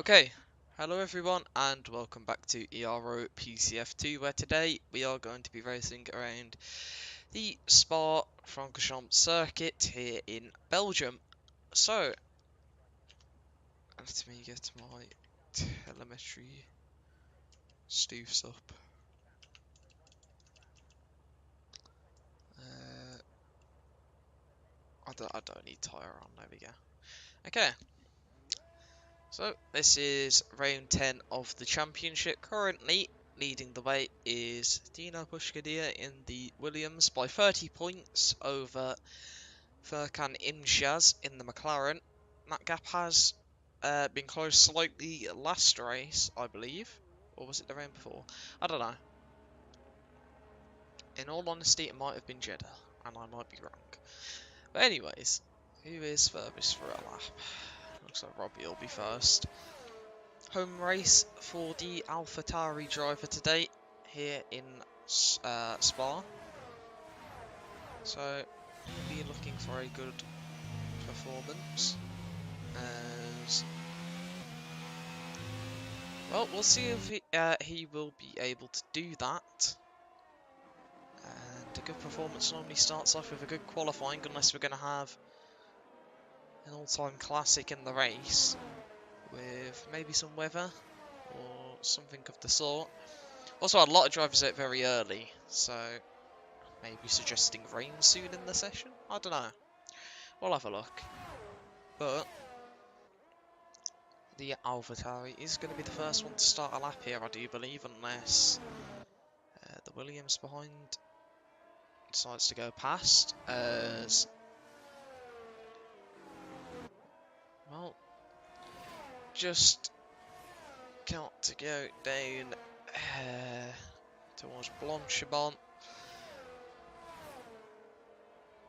Okay, hello everyone and welcome back to Ero Pc F2, where today we are going to be racing around the Spa-Francorchamps circuit here in Belgium. So, let me get my telemetry stuffs up. Uh, I don't need tyre on, there we go. Okay, so this is round 10 of the championship. Currently leading the way is Dino Pushkadia in the Williams by 30 points over Furkan Imshaz in the McLaren. That gap has been closed slightly last race, I believe. Or was it the round before? I don't know. In all honesty, it might have been Jeddah, and I might be wrong. But anyways, who is furthest for a lap? Looks like Robbie will be first. Home race for the AlphaTauri driver today here in Spa. So he'll be looking for a good performance. As well, we'll see if he will be able to do that. And a good performance normally starts off with a good qualifying, unless we're going to have an all-time classic in the race with maybe some weather or something of the sort. Also, a lot of drivers out very early, so maybe suggesting rain soon in the session. I don't know. We'll have a look. But the AlphaTauri is going to be the first one to start a lap here, I do believe, unless the Williams behind decides to go past. As well, just got to go down towards Blanchimont.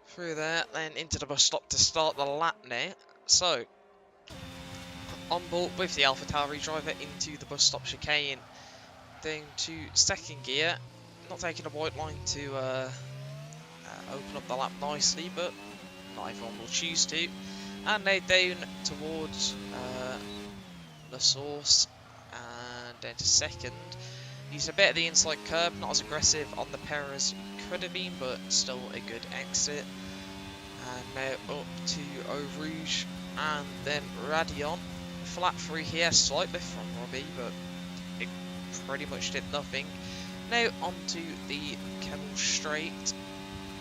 Through there, then into the bus stop to start the lap now. So, on board with the AlphaTauri driver into the bus stop chicane, down to second gear. Not taking a white line to open up the lap nicely, but not everyone will choose to. And now down towards the source and down to second. Used a bit of the inside curb, not as aggressive on the pair as he could have been, but still a good exit. And now up to Eau Rouge and then Radion. Flat through here, slightly from Robbie, but it pretty much did nothing. Now onto the Kemmel Straight,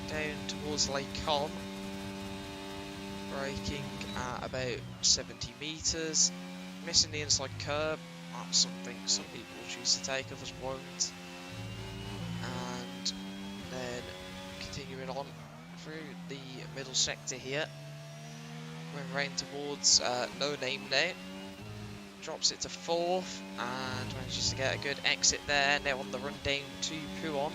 down towards Lake Con. Braking at about 70 metres. Missing the inside curb. That's something some people choose to take, others won't. And then continuing on through the middle sector here. We're running towards No Name now. Drops it to 4th and manages to get a good exit there. Now on the run down to Pouon.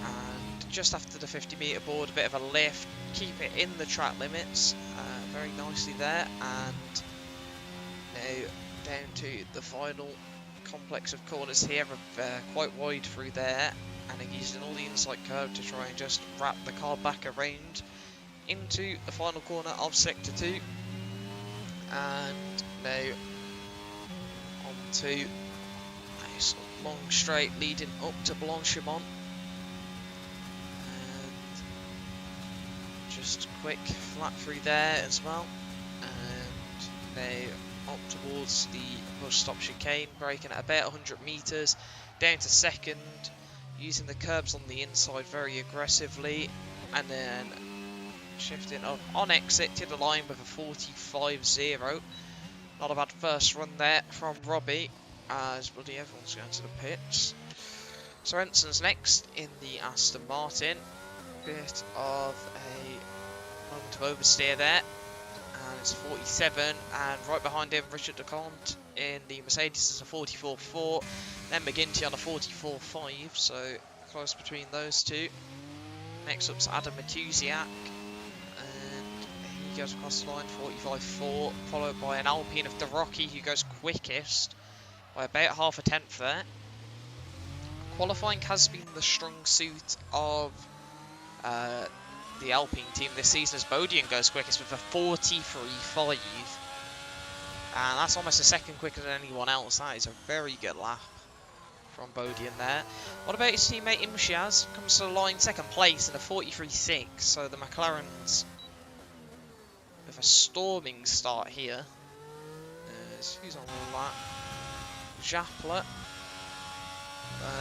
And just after the 50 metre board, a bit of a lift. Keep it in the track limits very nicely there. And now down to the final complex of corners here, quite wide through there, and then using all the inside curve to try and just wrap the car back around into the final corner of sector 2. And now onto a sort of long straight leading up to Blanchimont, and just quick flat through there as well. And now up towards the bus stop chicane, braking at about 100 metres, down to second, using the curbs on the inside very aggressively, and then shifting up on exit to the line with a 45.0. Not a bad first run there from Robbie, as bloody everyone's going to the pits. Sorenson's next in the Aston Martin. Bit of a moment of oversteer there. And it's 47, and right behind him Richard Decant in the Mercedes is a 44.4, then McGinty on a 44.5, so close between those two. Next up's Adam Matusiak, and he goes across the line 45.4, followed by an Alpine of the Rocky who goes quickest by about half a tenth there. Qualifying has been the strong suit of the Alpine team this season, as Bodian goes quickest with a 43.5. And that's almost a second quicker than anyone else. That is a very good lap from Bodie in there. What about his teammate Imchiaz? Comes to the line second place in a 43.6. So the McLarens with a storming start here. Who's on that? Japlet.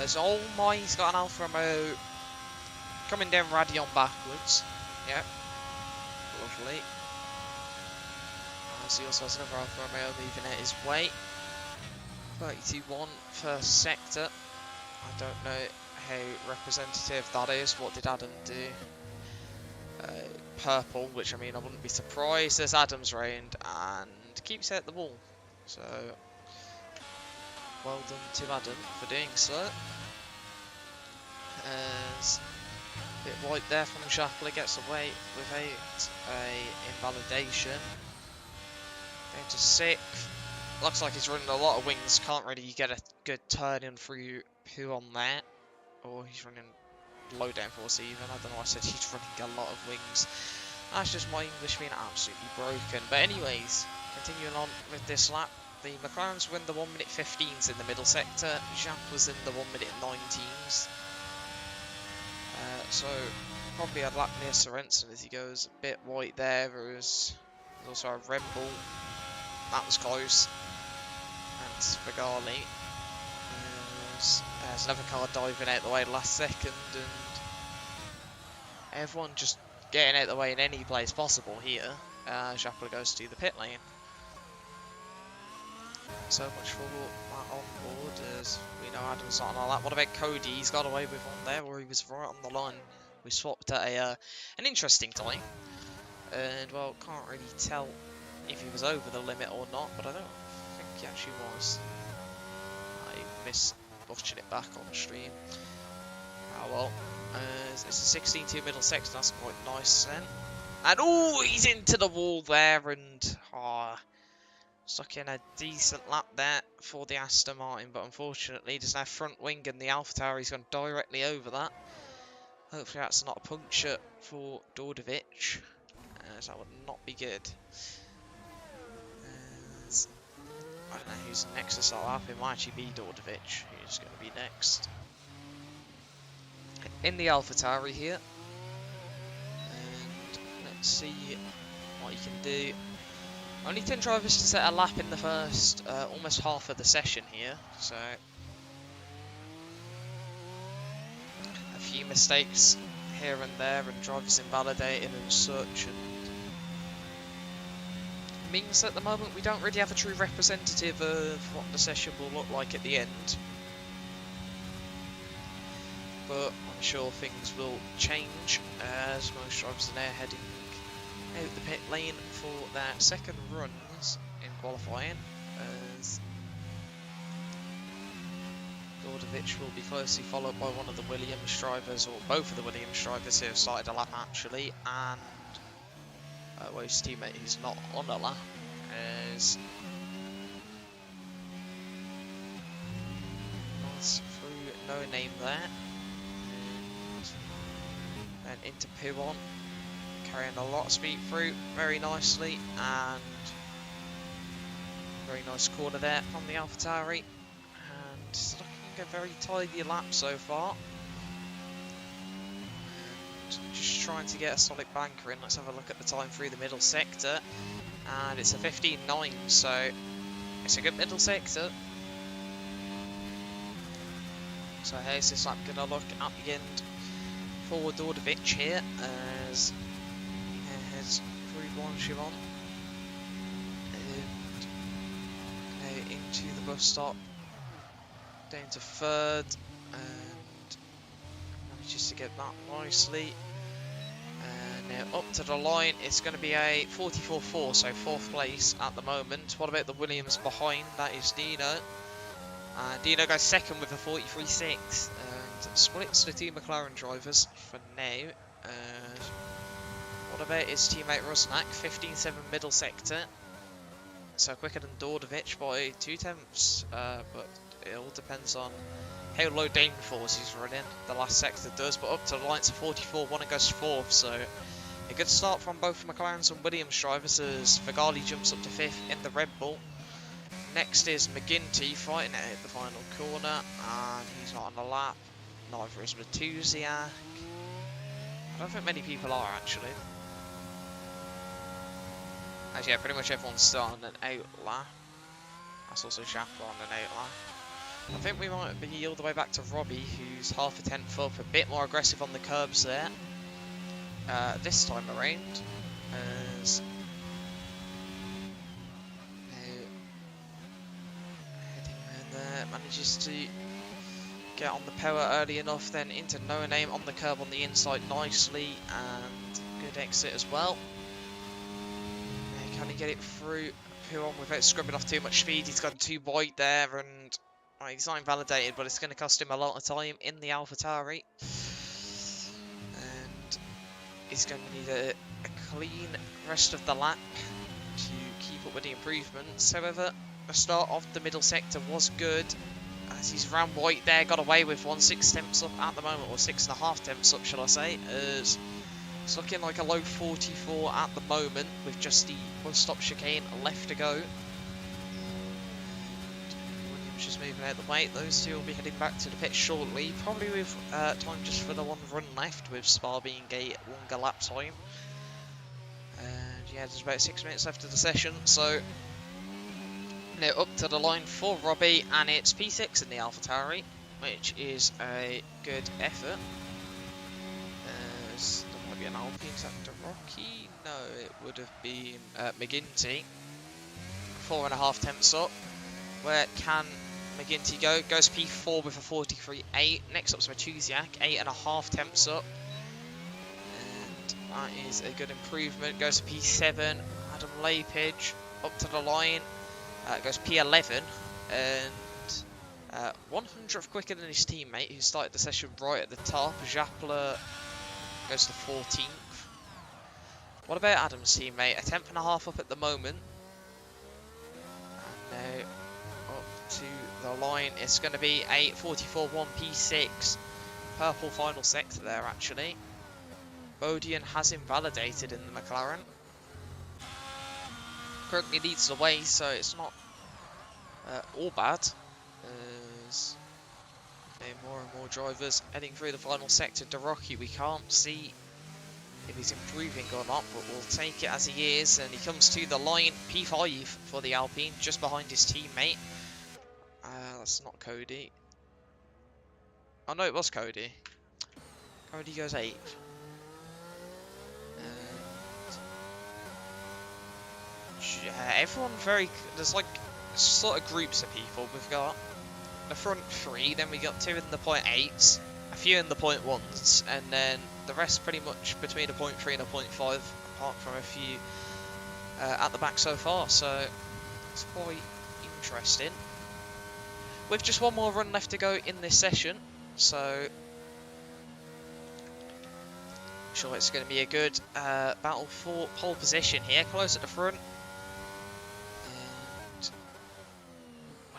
So he's got an Alfa Romeo coming down Radion backwards. Yep. Lovely. As he also has another Alfa Romeo moving at his way. 32.1 first sector. I don't know how representative that is. What did Adam do? Purple, which I mean I wouldn't be surprised as Adam's round and keeps it at the wall. So well done to Adam for doing so. As a bit wide there from Shapley, gets away without a invalidation. Down to 6th. Looks like he's running a lot of wings. Can't really get a good turn in through who on there. Or he's running low downforce even. I don't know, I said he's running a lot of wings. That's just my English being absolutely broken. But anyways, continuing on with this lap. The McLarens win the 1 minute 15s in the middle sector. Jacques was in the 1 minute 19s. So probably a lap near Sorensen as he goes a bit wide there. There's also a Red Bull. That was close. And Spagali. There's another car diving out the way last second, and everyone just getting out the way in any place possible here. Jacques goes to the pit lane. So much for that on board, as we know Adam's not on that. What about Cody? He's got away with one there, where he was right on the line. We swapped at an interesting time, and well, can't really tell if he was over the limit or not, but I don't think he actually was. I missed watching it back on stream. Oh well. It's a 16-2 middle sector, that's quite nice then. And oh, he's into the wall there, and stuck in a decent lap there for the Aston Martin, but unfortunately he doesn't have front wing, and the AlphaTauri has gone directly over that. Hopefully that's not a puncture for Dordovic, as that would not be good. I don't know who's next to start up. It might actually be Dordovic who's going to be next. In the AlphaTauri here. And let's see what you can do. Only 10 drivers to set a lap in the first almost half of the session here. So a few mistakes here and there, and drivers invalidated and such. And means at the moment we don't really have a true representative of what the session will look like at the end, but I'm sure things will change as most drivers are now heading out the pit lane for their second runs in qualifying, as Dordovic will be closely followed by one of the Williams drivers, or both of the Williams drivers who have started a lap actually, and well, his teammate who's not on a lap is nice through no name there, and then into P1, carrying a lot of speed through very nicely, and very nice corner there from the AlphaTauri, and it's looking a very tidy lap so far. Just trying to get a solid banker in. Let's have a look at the time through the middle sector, and it's a 15.9, so it's a good middle sector. So how's this lap gonna look at the end for Dordovic here, as he heads through Blanchimont and into the bus stop, down to third, and manages to get that nicely. Now up to the line, it's going to be a 44.4, so 4th place at the moment. What about the Williams behind? That is Dino. Dino goes second with a 43.6, and splits the two McLaren drivers for now. What about his teammate Rusnak? 15.7 middle sector, so quicker than Dordovic by 0.2, but it all depends on how low downforce he's running. The last sector does, but up to the line it's a 44.1 and goes 4th, so a good start from both McLaren's and Williams drivers as Fagali jumps up to 5th in the Red Bull. Next is McGinty fighting it at the final corner, and he's not on the lap. Neither is Matusiak. I don't think many people are actually. Actually, yeah, pretty much everyone's still on an 8 lap. That's also Japla on an 8 lap. I think we might be all the way back to Robbie, who's half a tenth up, a bit more aggressive on the curbs there. This time around, as heading around there, manages to get on the power early enough, then into No Name on the curb on the inside nicely, and good exit as well. Can he get it through Huon without scrubbing off too much speed? He's gone too wide there, and well, he's not invalidated, but it's going to cost him a lot of time in the AlphaTauri. And he's going to need a clean rest of the lap to keep up with the improvements. However, the start of the middle sector was good, as he's ran wide there, got away with 1/6 tenths up at the moment, or 6.5 tenths up, shall I say, as it's looking like a low 44 at the moment, with just the one-stop chicane left to go. Williams just moving out the way. Those two will be heading back to the pit shortly, probably with time just for the one run left, with Spa being a longer lap time. And yeah, there's about 6 minutes left of the session, so now up to the line for Robbie, and it's P6 in the AlphaTauri, which is a good effort. There might be an Alpine sector Rocky. No, it would have been McGinty. 4.5 tenths up. Where can McGinty go? Goes P4 with a 43.8. Next up's Matusiak, 8.5 tenths up. And that is a good improvement. Goes to P7. Adam Lapidge up to the line. Goes P11. And 100th quicker than his teammate, who started the session right at the top. Japla goes to 14th. What about Adam's teammate? A 10.5 up at the moment. And now up to the line. It's going to be a 44.1 P6. Purple final sector there, actually. Bodian has invalidated in the McLaren. Currently leads the way, so it's not all bad. There's more and more drivers heading through the final sector. Rocky, we can't see if he's improving or not, but we'll take it as he is. And he comes to the line, P5 for the Alpine, just behind his teammate. That's not Cody. Oh no, it was Cody. Cody goes 8th. Everyone there's like sort of groups of people. We've got the front 3, then we got 2 in the 0.8s, a few in the 0.1s, and then the rest pretty much between a 0.3 and a 0.5, apart from a few at the back so far, so it's quite interesting. With just one more run left to go in this session, so I'm sure it's going to be a good battle for pole position here, close at the front.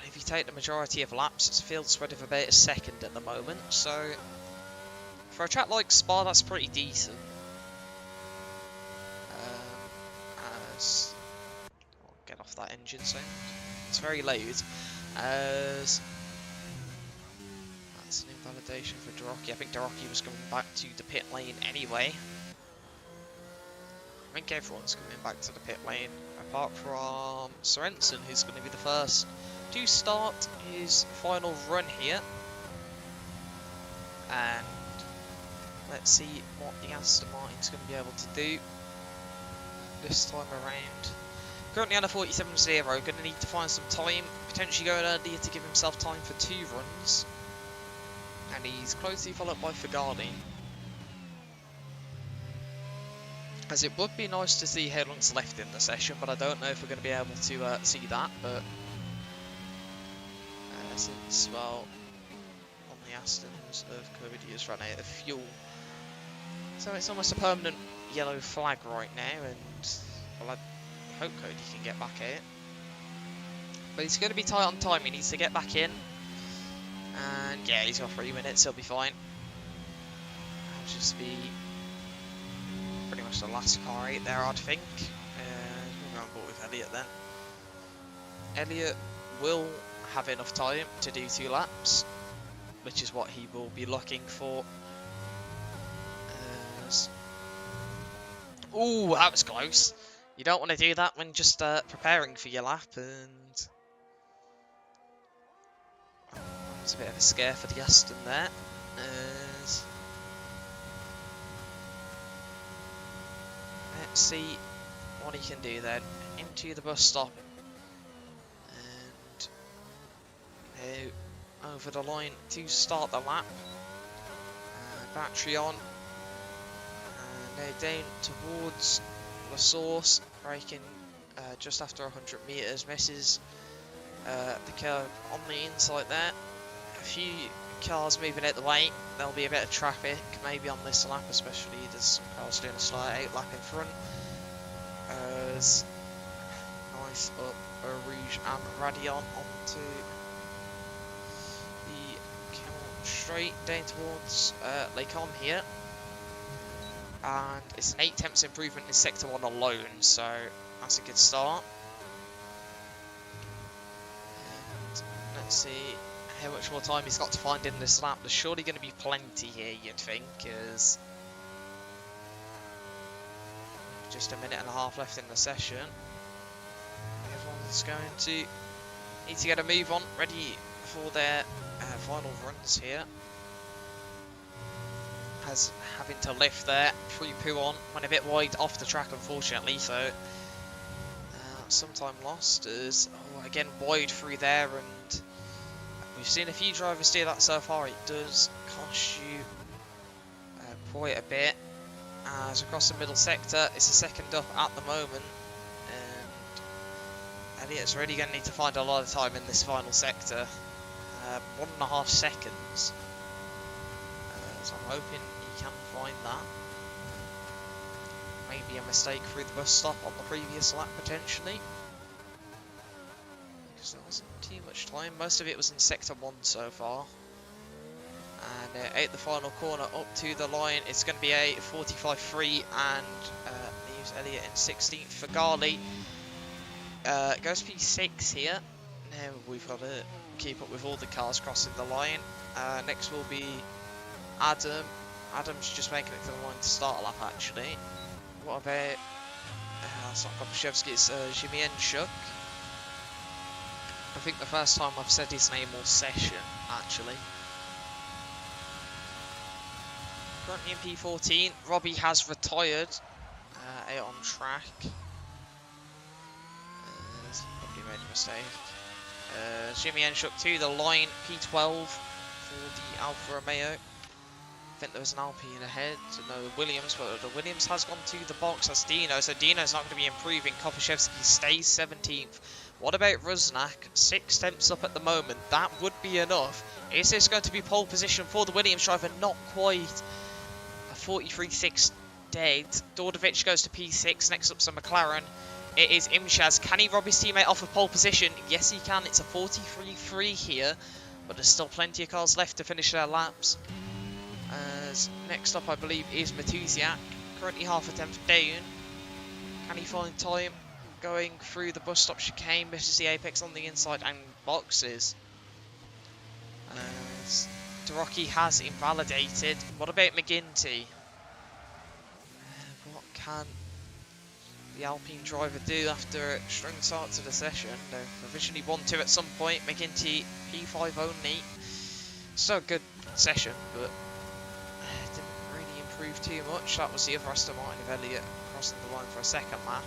If you take the majority of laps, it's a field spread of about a second at the moment, so for a track like Spa, that's pretty decent. As I'll get off that engine sound, it's very loud. As that's an invalidation for Dorocki. I think Dorocki was coming back to the pit lane anyway. I think everyone's coming back to the pit lane, apart from Sorensen, who's going to be the first to start his final run here. And let's see what the Aston Martin's going to be able to do this time around. Currently on a 47.0, going to need to find some time, potentially going earlier to give himself time for 2 runs. And he's closely followed by Fagani. As it would be nice to see how long's left in the session, but I don't know if we're going to be able to see that. But since, well, on the Astons of Cody has run out of fuel, so it's almost a permanent yellow flag right now, and well, I hope Cody can get back out. But he's going to be tight on time, he needs to get back in, and yeah, he's got 3 minutes, he'll be fine. I'll just be pretty much the last car out there, I'd think. We'll go on board with Elliot then. Elliot will have enough time to do 2 laps, which is what he will be looking for. Ooh, that was close. You don't want to do that when just preparing for your lap, and it's a bit of a scare for the Aston there. Let's see what he can do then. Into the bus stop, and now over the line to start the lap. Battery on, and now down towards the source, braking just after 100 metres, misses the curve on the inside there. A few cars moving out the way, there'll be a bit of traffic maybe on this lap, especially there's some cars doing a slight 8 lap in front. As nice up Rouge and Radion onto the Camel straight down towards Lake On here. And it's an 8/10 improvement in Sector 1 alone, so that's a good start. And let's see how much more time he's got to find in this lap. There's surely going to be plenty here, you'd think, because just a minute and a half left in the session. Everyone's going to need to get a move on, ready for their final runs here. As having to lift there, free poo on, went a bit wide off the track unfortunately, so some time lost as, again wide through there, and we've seen a few drivers do that so far. It does cost you quite a bit, as across the middle sector it's a second up at the moment, and Elliot's really going to need to find a lot of time in this final sector, 1.5 seconds, so I'm hoping he can find that. Maybe a mistake through the bus stop on the previous lap potentially, because there wasn't too much time. Most of it was in sector 1 so far. And at the final corner up to the line, it's going to be a 45.3 and leaves Elliot in 16th. For Garley, goes P6 here. Now we've got to keep up with all the cars crossing the line. Next will be Adam. Adam's just making it to the line to start a lap actually. What about, it's not Kopashevsky, it's Zhimienchuk. I think the first time I've said his name all session, actually. Currently in P14, Robbie has retired out on track. He's probably made a mistake. Zhimienchuk to the line, P12 for the Alfa Romeo. I think there was an Alpine ahead, no Williams, but the Williams has gone to the box as Dino, so Dino's not going to be improving. Kopashevsky stays 17th. What about Rusnak? 6 tenths up at the moment, that would be enough. Is this going to be pole position for the Williams driver? Not quite. A 43.6 dead. Dordovic goes to P6, next up's a McLaren. It is Imshaz. Can he rob his teammate off of pole position? Yes he can, it's a 43.3 here, but there's still plenty of cars left to finish their laps. As next up I believe is Matusiak, currently half a tenth down. Can he find time going through the bus stop chicane? Misses the apex on the inside and boxes. As Tarocki has invalidated. What about McGinty? What can the Alpine driver do after a strong start to the session? They've provisionally 1-2 at some point. McGinty P5 only. Still a good session, but improve too much. That was the other Aston Martin of Elliot crossing the line for a second lap.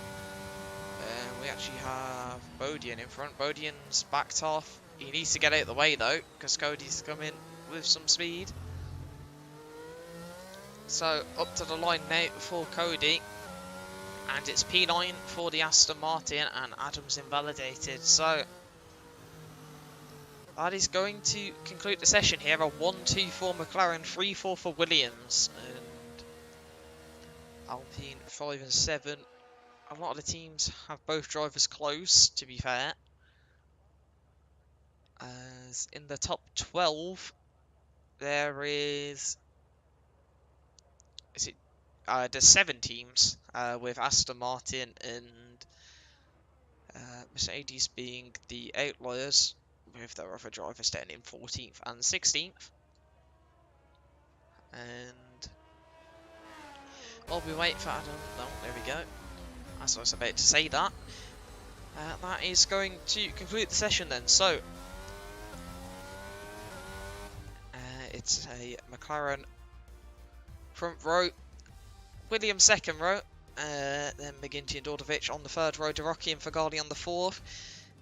We actually have Bodian in front. Bodian's backed off. He needs to get out of the way though, because Cody's coming with some speed. So up to the line now for Cody, and it's P9 for the Aston Martin, and Adams invalidated. So that is going to conclude the session here. A 1-2 for McLaren, 3-4 for Williams, and Alpine 5 and 7. A lot of the teams have both drivers close, to be fair. As in the top 12, there is there's 7 teams with Aston Martin and Mercedes being the outliers, with their other drivers staying in 14th and 16th. And while we wait for Adam, no, there we go. As I was about to say that, that is going to conclude the session then. So, it's a McLaren front row, Williams second row, then McGinty and Dordovic on the third row, De Rocchi and Fagali on the fourth,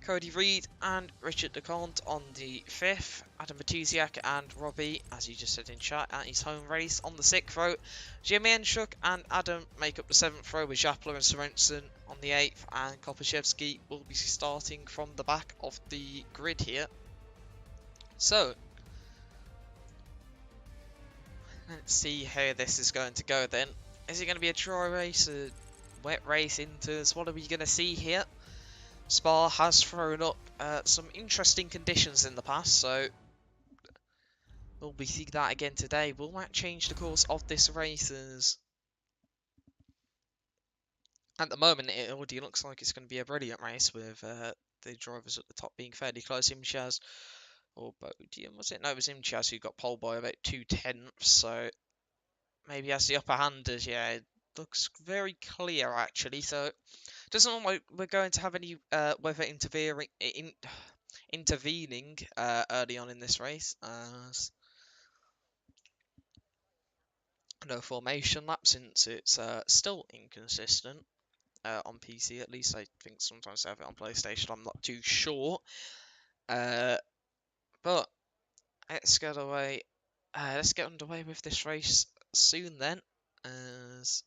Cody Reed and Richard DeConte on the fifth, Adam Matusiak and Robbie, as you just said in chat, at his home race on the sixth row, Jimmy Enschuk and Adam make up the seventh row with Japler and Sorensen on the eighth, and Kopaszewski will be starting from the back of the grid here. So, let's see how this is going to go then. Is it going to be a dry race, a wet race, inters? What are we going to see here? Spa has thrown up some interesting conditions in the past, so will we see that again today? Will that change the course of this race? As at the moment, it already looks like it's going to be a brilliant race with the drivers at the top being fairly close. Imchaz or Bodium, was it? No, it was Imchaz who got pole by about 2/10, so maybe has the upper hand. As yeah, it looks very clear actually. So doesn't look like we're going to have any weather intervening early on in this race, as no formation lap since it's still inconsistent on PC. At least I think sometimes they have it on PlayStation. I'm not too sure, but let's get away. Let's get underway with this race soon then, as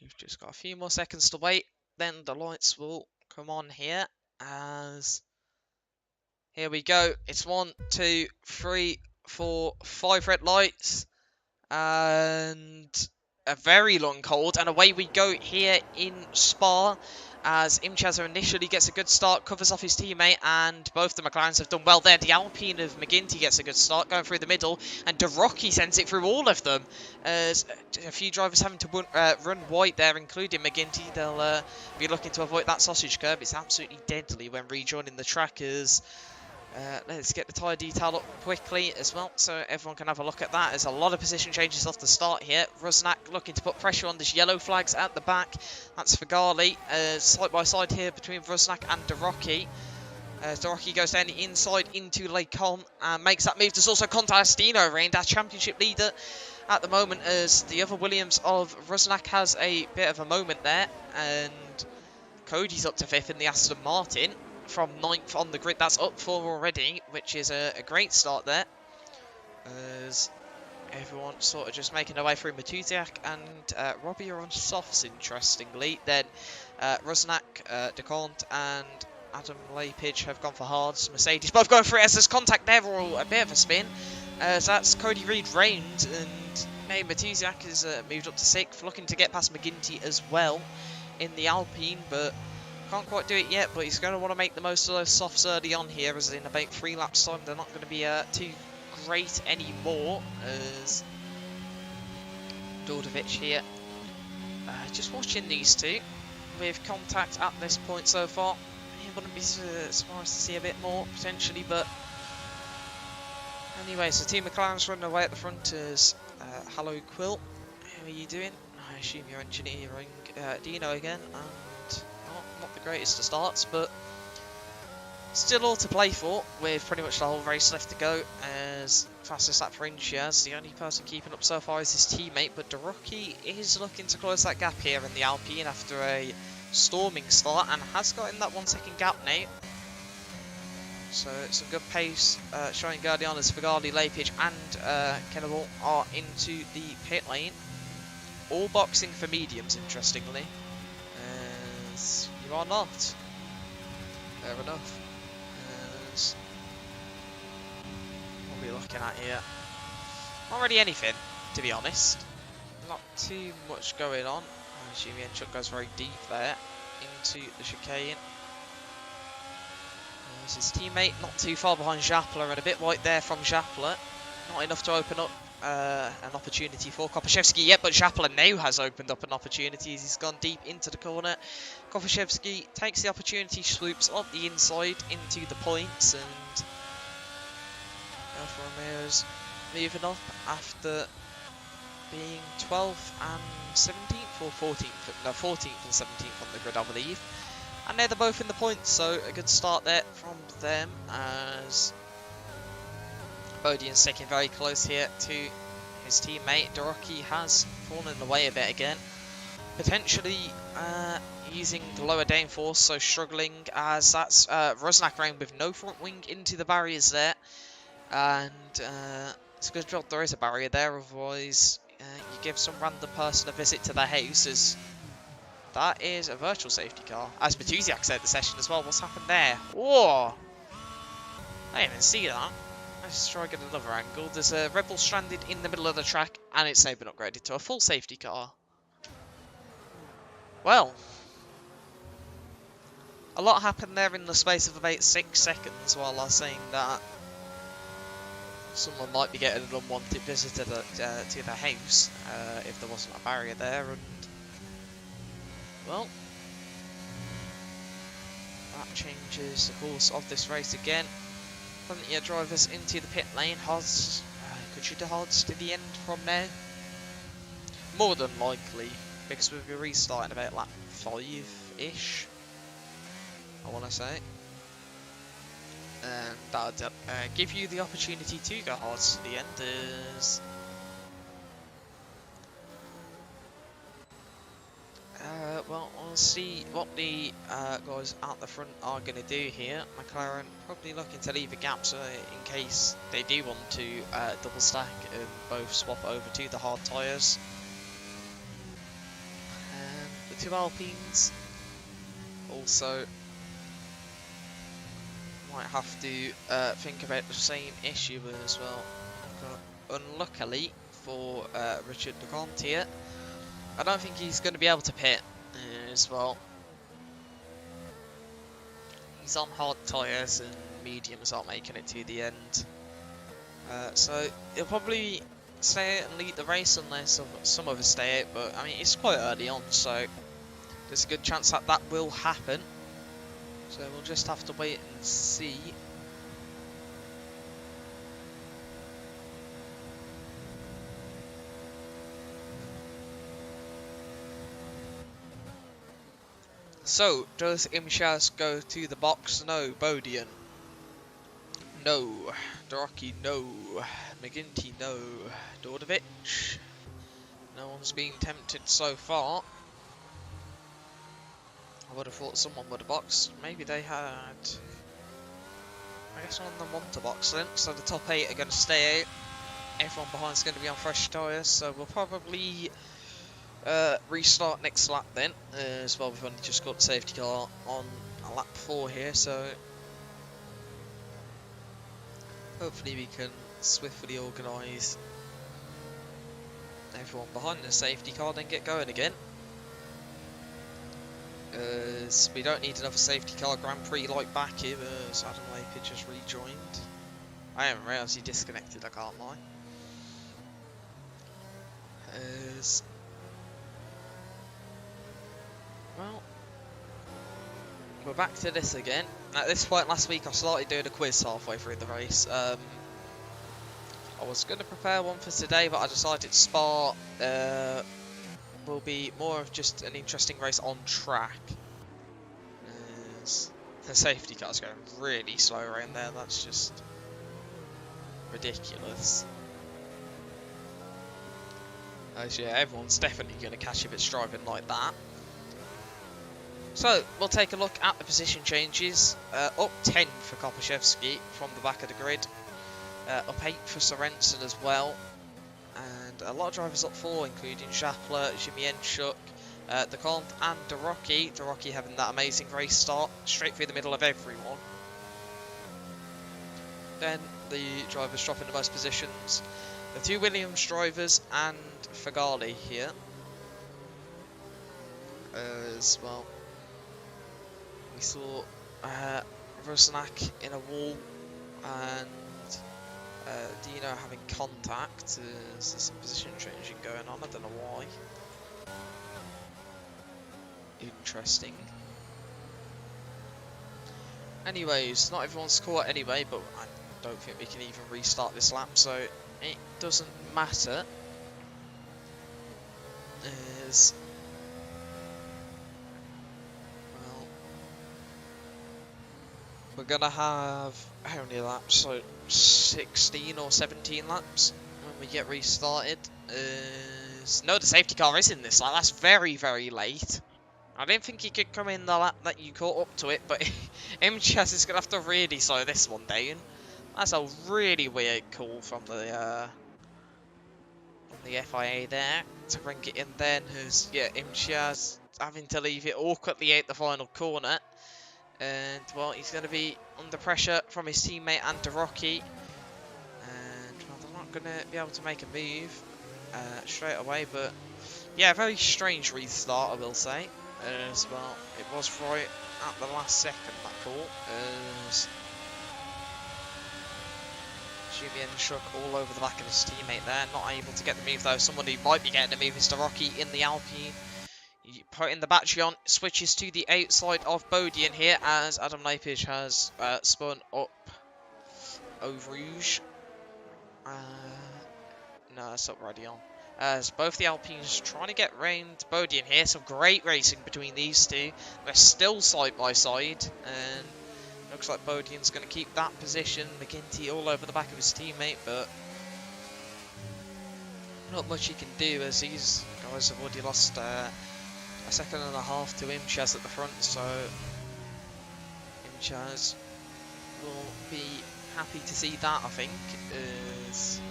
we've just got a few more seconds to wait. Then the lights will come on here, as here we go. It's 1, 2, 3, 4, 5 red lights and a very long hold, and away we go here in Spa, as Imchaz initially gets a good start, covers off his teammate, and both the McLarens have done well there. The Alpine of McGinty gets a good start, going through the middle, and De Rocchi sends it through all of them. As a few drivers having to run white there, including McGinty. They'll be looking to avoid that sausage curb. It's absolutely deadly when rejoining the track. As let's get the tyre detail up quickly as well, so everyone can have a look at that. There's a lot of position changes off the start here. Rusnak looking to put pressure on this yellow flags at the back. That's Fagali. Side by side here between Rusnak and De Rocchi. De Rocchi goes down the inside into Lake Com and makes that move. There's also Contestino around, our championship leader at the moment, as the other Williams of Rusnak has a bit of a moment there, and Cody's up to 5th in the Aston Martin from 9th on the grid. That's up 4 already, which is a great start there, as everyone's sort of just making their way through. Matusiak and Robbie are on softs, interestingly. Then Rusnak, DeConte and Adam Lapidge have gone for hards. Mercedes both going for it, as there's contact there, or a bit of a spin. So that's Cody Reed reigned, and maybe Matusiak has moved up to 6th, looking to get past McGinty as well in the Alpine, but can't quite do it yet. But he's going to want to make the most of those softs early on here, as in about 3 laps time they're not going to be too great anymore, as Dordovic here just watching these two with contact at this point so far. He wouldn't be surprised to see a bit more potentially, but anyway, so Team McLaren's running away at the front as hello Quill, how are you doing? I assume you're engineering Dino again, and not the greatest of starts, but still all to play for, with pretty much the whole race left to go. As fastest lap for Imchaz, the only person keeping up so far is his teammate, but De Rocchi is looking to close that gap here in the Alpine after a storming start, and has got in that 1 second gap now. So some good pace showing early on, as Fagali, Lapidge and Kennable are into the pit lane. All boxing for mediums, interestingly, as you are not. Fair enough. As what are we looking at here? Not really anything, to be honest. Not too much going on. I assume Enschuk goes very deep there into the chicane. There's his teammate, not too far behind Japler, and a bit wide there from Japler. Not enough to open up an opportunity for Kopaszewski yet, but Chapelin now has opened up an opportunity as he's gone deep into the corner. Kopaszewski takes the opportunity, swoops up the inside into the points, and Alfa Romeo's moving up after being 12th and 17th, or 14th, no, 14th and 17th on the grid, I believe. And now they're both in the points, so a good start there from them, as Bodian's sticking very close here to his teammate. Dorocki has fallen away a bit again, potentially using the lower downforce, so struggling, as that's Rosnak around with no front wing into the barriers there. And it's a good job there is a barrier there, otherwise you give some random person a visit to their house, as that is a virtual safety car. As Matusiak's out the session as well. What's happened there? Whoa! I didn't even see that. Let's try and get another angle. There's a Red Bull stranded in the middle of the track, and it's now been upgraded to a full safety car. Well, a lot happened there in the space of about 6 seconds while I was saying that someone might be getting an unwanted visitor to their house if there wasn't a barrier there, and well, that changes the course of this race again. Plenty of drivers into the pit lane. Hodds, could you do Hodds to the end from now? More than likely, because we'll be restarting about lap 5-ish, I want to say. And that'll give you the opportunity to go Hodds to the end, as well, we'll see what the guys at the front are going to do here. McLaren probably looking to leave a gap so in case they do want to double stack and both swap over to the hard tyres. And the two Alpines also might have to think about the same issue as well. Unluckily for Richard Leconte here, I don't think he's going to be able to pit as well. He's on hard tyres and mediums aren't making it to the end. So he'll probably stay out and lead the race unless some of us stay out, but I mean it's quite early on, so there's a good chance that that will happen. So we'll just have to wait and see. So, does Imshaz go to the box? No. Bodian? No. Dorocki? No. McGinty? No. Dordovic? No one's been tempted so far. I would have thought someone would have boxed. Maybe they had... I guess one of them want to box then, so the top 8 are going to stay out. Everyone behind is going to be on fresh tyres, so we'll probably restart next lap then, as well. We've only just got the safety car on lap 4 here, so hopefully we can swiftly organise everyone behind the safety car then get going again, as we don't need another safety car Grand Prix like back here, as Adam Laker just rejoined. I haven't realised he disconnected, I can't lie. Well, we're back to this again. At this point last week I started doing a quiz halfway through the race. I was going to prepare one for today, but I decided Spa will be more of just an interesting race on track. The safety car's going really slow around there, that's just ridiculous. As yeah, everyone's definitely going to catch if it's driving like that. So, we'll take a look at the position changes. Up 10 for Kopaszewski from the back of the grid. Up 8 for Sorensen as well. And a lot of drivers up 4, including Schapler, Zimienchuk, Decont and Dorocki. Dorocki having that amazing race start, straight through the middle of everyone. Then the drivers dropping the most positions. The two Williams drivers and Fagali here. As well. We saw Rosnak in a wall, and Dino having contact. There's some position changing going on. I don't know why. Interesting. Anyways, not everyone's caught anyway, but I don't think we can even restart this lap, so it doesn't matter. As well, we're gonna have how many laps? So 16 or 17 laps when we get restarted. No, the safety car is in this lap. That's very, very late. I didn't think he could come in the lap that you caught up to it, but MGS is going to have to really slow this one down. That's a really weird call from the FIA there to bring it in then, who's, yeah, MGS having to leave it awkwardly out the final corner. And, well, he's going to be under pressure from his teammate and Rocky. And, well, they're not going to be able to make a move straight away, but, yeah, very strange restart, I will say. As well, it was right at the last second, that call, as Julien struck all over the back of his teammate there, not able to get the move though. Someone who might be getting the move is Rocky in the Alpine. Putting the battery on, switches to the outside of Bodian here as Adam Lapage has spun up Eau Rouge. No, it's not already on. As both the Alpines trying to get round Bodian here. Some great racing between these two. They're still side by side. And looks like Bodian's going to keep that position. McGinty all over the back of his teammate. But not much he can do as these guys have already lost a second and a half to Imchaz at the front. So Imchaz will be happy to see that, I think. As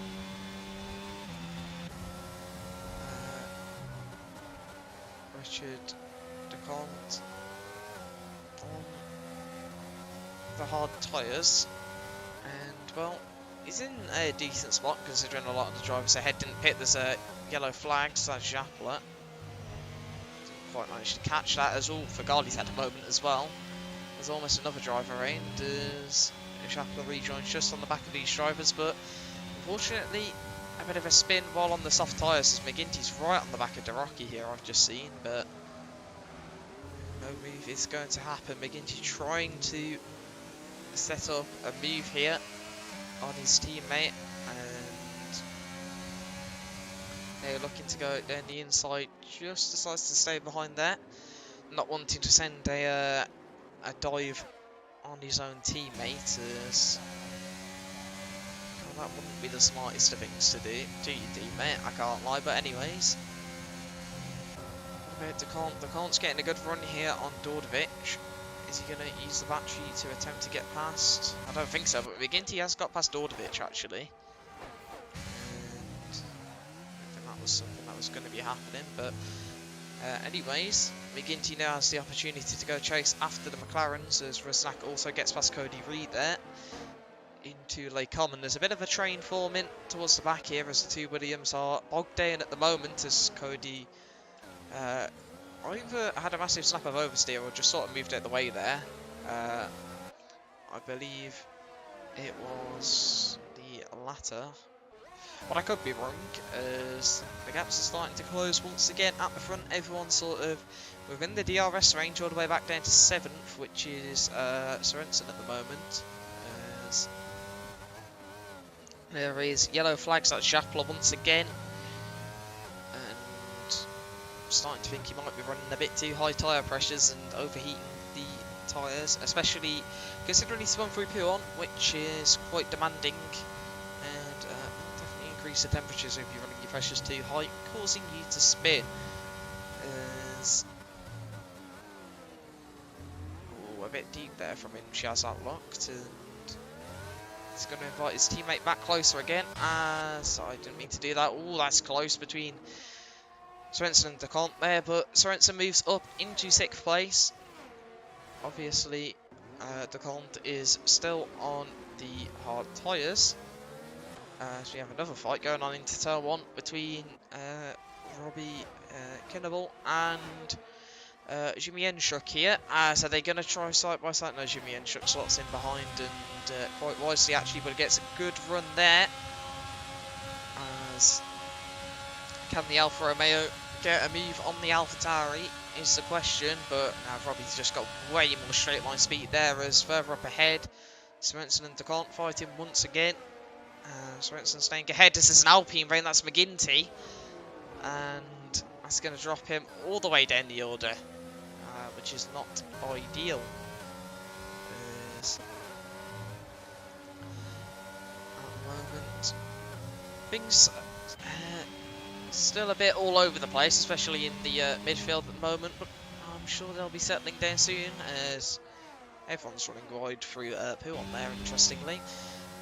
Richard DeCont on the hard tyres, and well, he's in a decent spot considering a lot of the drivers ahead didn't pit. There's a yellow flag, so that's Japlet. Didn't quite manage to catch that, as all Fagali's had a moment as well. There's almost another driver around as Japlet rejoins just on the back of these drivers, but unfortunately a bit of a spin while on the soft tyres as McGinty's right on the back of Rocky here, I've just seen, but no move is going to happen. McGinty trying to set up a move here on his teammate, and they're looking to go down the inside, just decides to stay behind there, not wanting to send a dive on his own teammate, as that wouldn't be the smartest of things to do to your teammate, I can't lie. But anyways, DeCant's getting a good run here on Dordovic. Is he going to use the battery to attempt to get past? I don't think so, but McGinty has got past Dordovic actually. And I think that was something that was going to be happening, but anyways, McGinty now has the opportunity to go chase after the McLarens as Rusnak also gets past Cody Reed there into Lake Common. There's a bit of a train forming towards the back here as the two Williams are bogged down at the moment, as Cody either had a massive snap of oversteer or just sort of moved out the way there. I believe it was the latter, but I could be wrong, as the gaps are starting to close once again at the front. Everyone's sort of within the DRS range all the way back down to 7th, which is Sorensen at the moment. As there is yellow flags at Japla once again, and I'm starting to think he might be running a bit too high tyre pressures and overheating the tyres, especially considering he's gone through P1, which is quite demanding, and definitely increase the temperatures if you're running your pressures too high, causing you to spin. As a bit deep there from him, Shaz outlocked, and he's going to invite his teammate back closer again, as I didn't mean to do that. Oh, that's close between Sorensen and DeCont there, but Sorensen moves up into 6th place. Obviously, DeCont is still on the hard tyres. So we have another fight going on into turn 1 between Robbie Kinnable and Jimmy Enshuk here. So they're going to try side by side. No, Jimmy Enshuk slots in behind and quite wisely actually, but gets a good run there. As can the Alfa Romeo get a move on the AlphaTauri is the question, but now Robbie's just got way more straight line speed there as further up ahead. Sorensen and DeCant fighting once again. Sorensen staying ahead. This is an Alpine brain, that's McGinty. And that's going to drop him all the way down the order, which is not ideal. At the moment, things still a bit all over the place, especially in the midfield at the moment, but I'm sure they'll be settling down soon as everyone's running wide through poo on there, interestingly,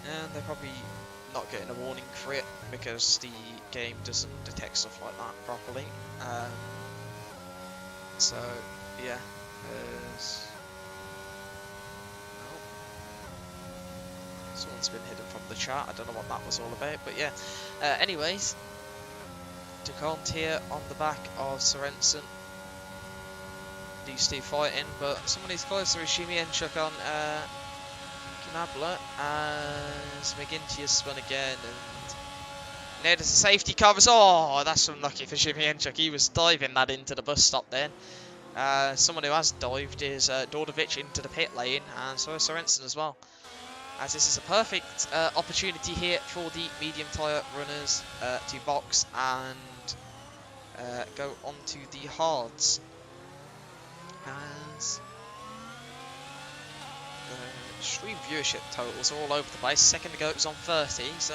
and they're probably not getting a warning for it because the game doesn't detect stuff like that properly. So yeah, someone's been hidden from the chat. I don't know what that was all about, but yeah. Anyways, DeCant here on the back of Sorensen. These two fighting, but someone who's closer is Jimmy Enshuk on Knabler as McGinty has spun again, and now there's a safety covers. Oh, that's unlucky for Jimmy Enshuk. He was diving that into the bus stop then. Someone who has dived is Dordovic into the pit lane, and so is Sorensen as well. As this is a perfect opportunity here for the medium tyre runners to box and go onto the hards. As stream viewership totals are all over the place. A second ago it was on 30, so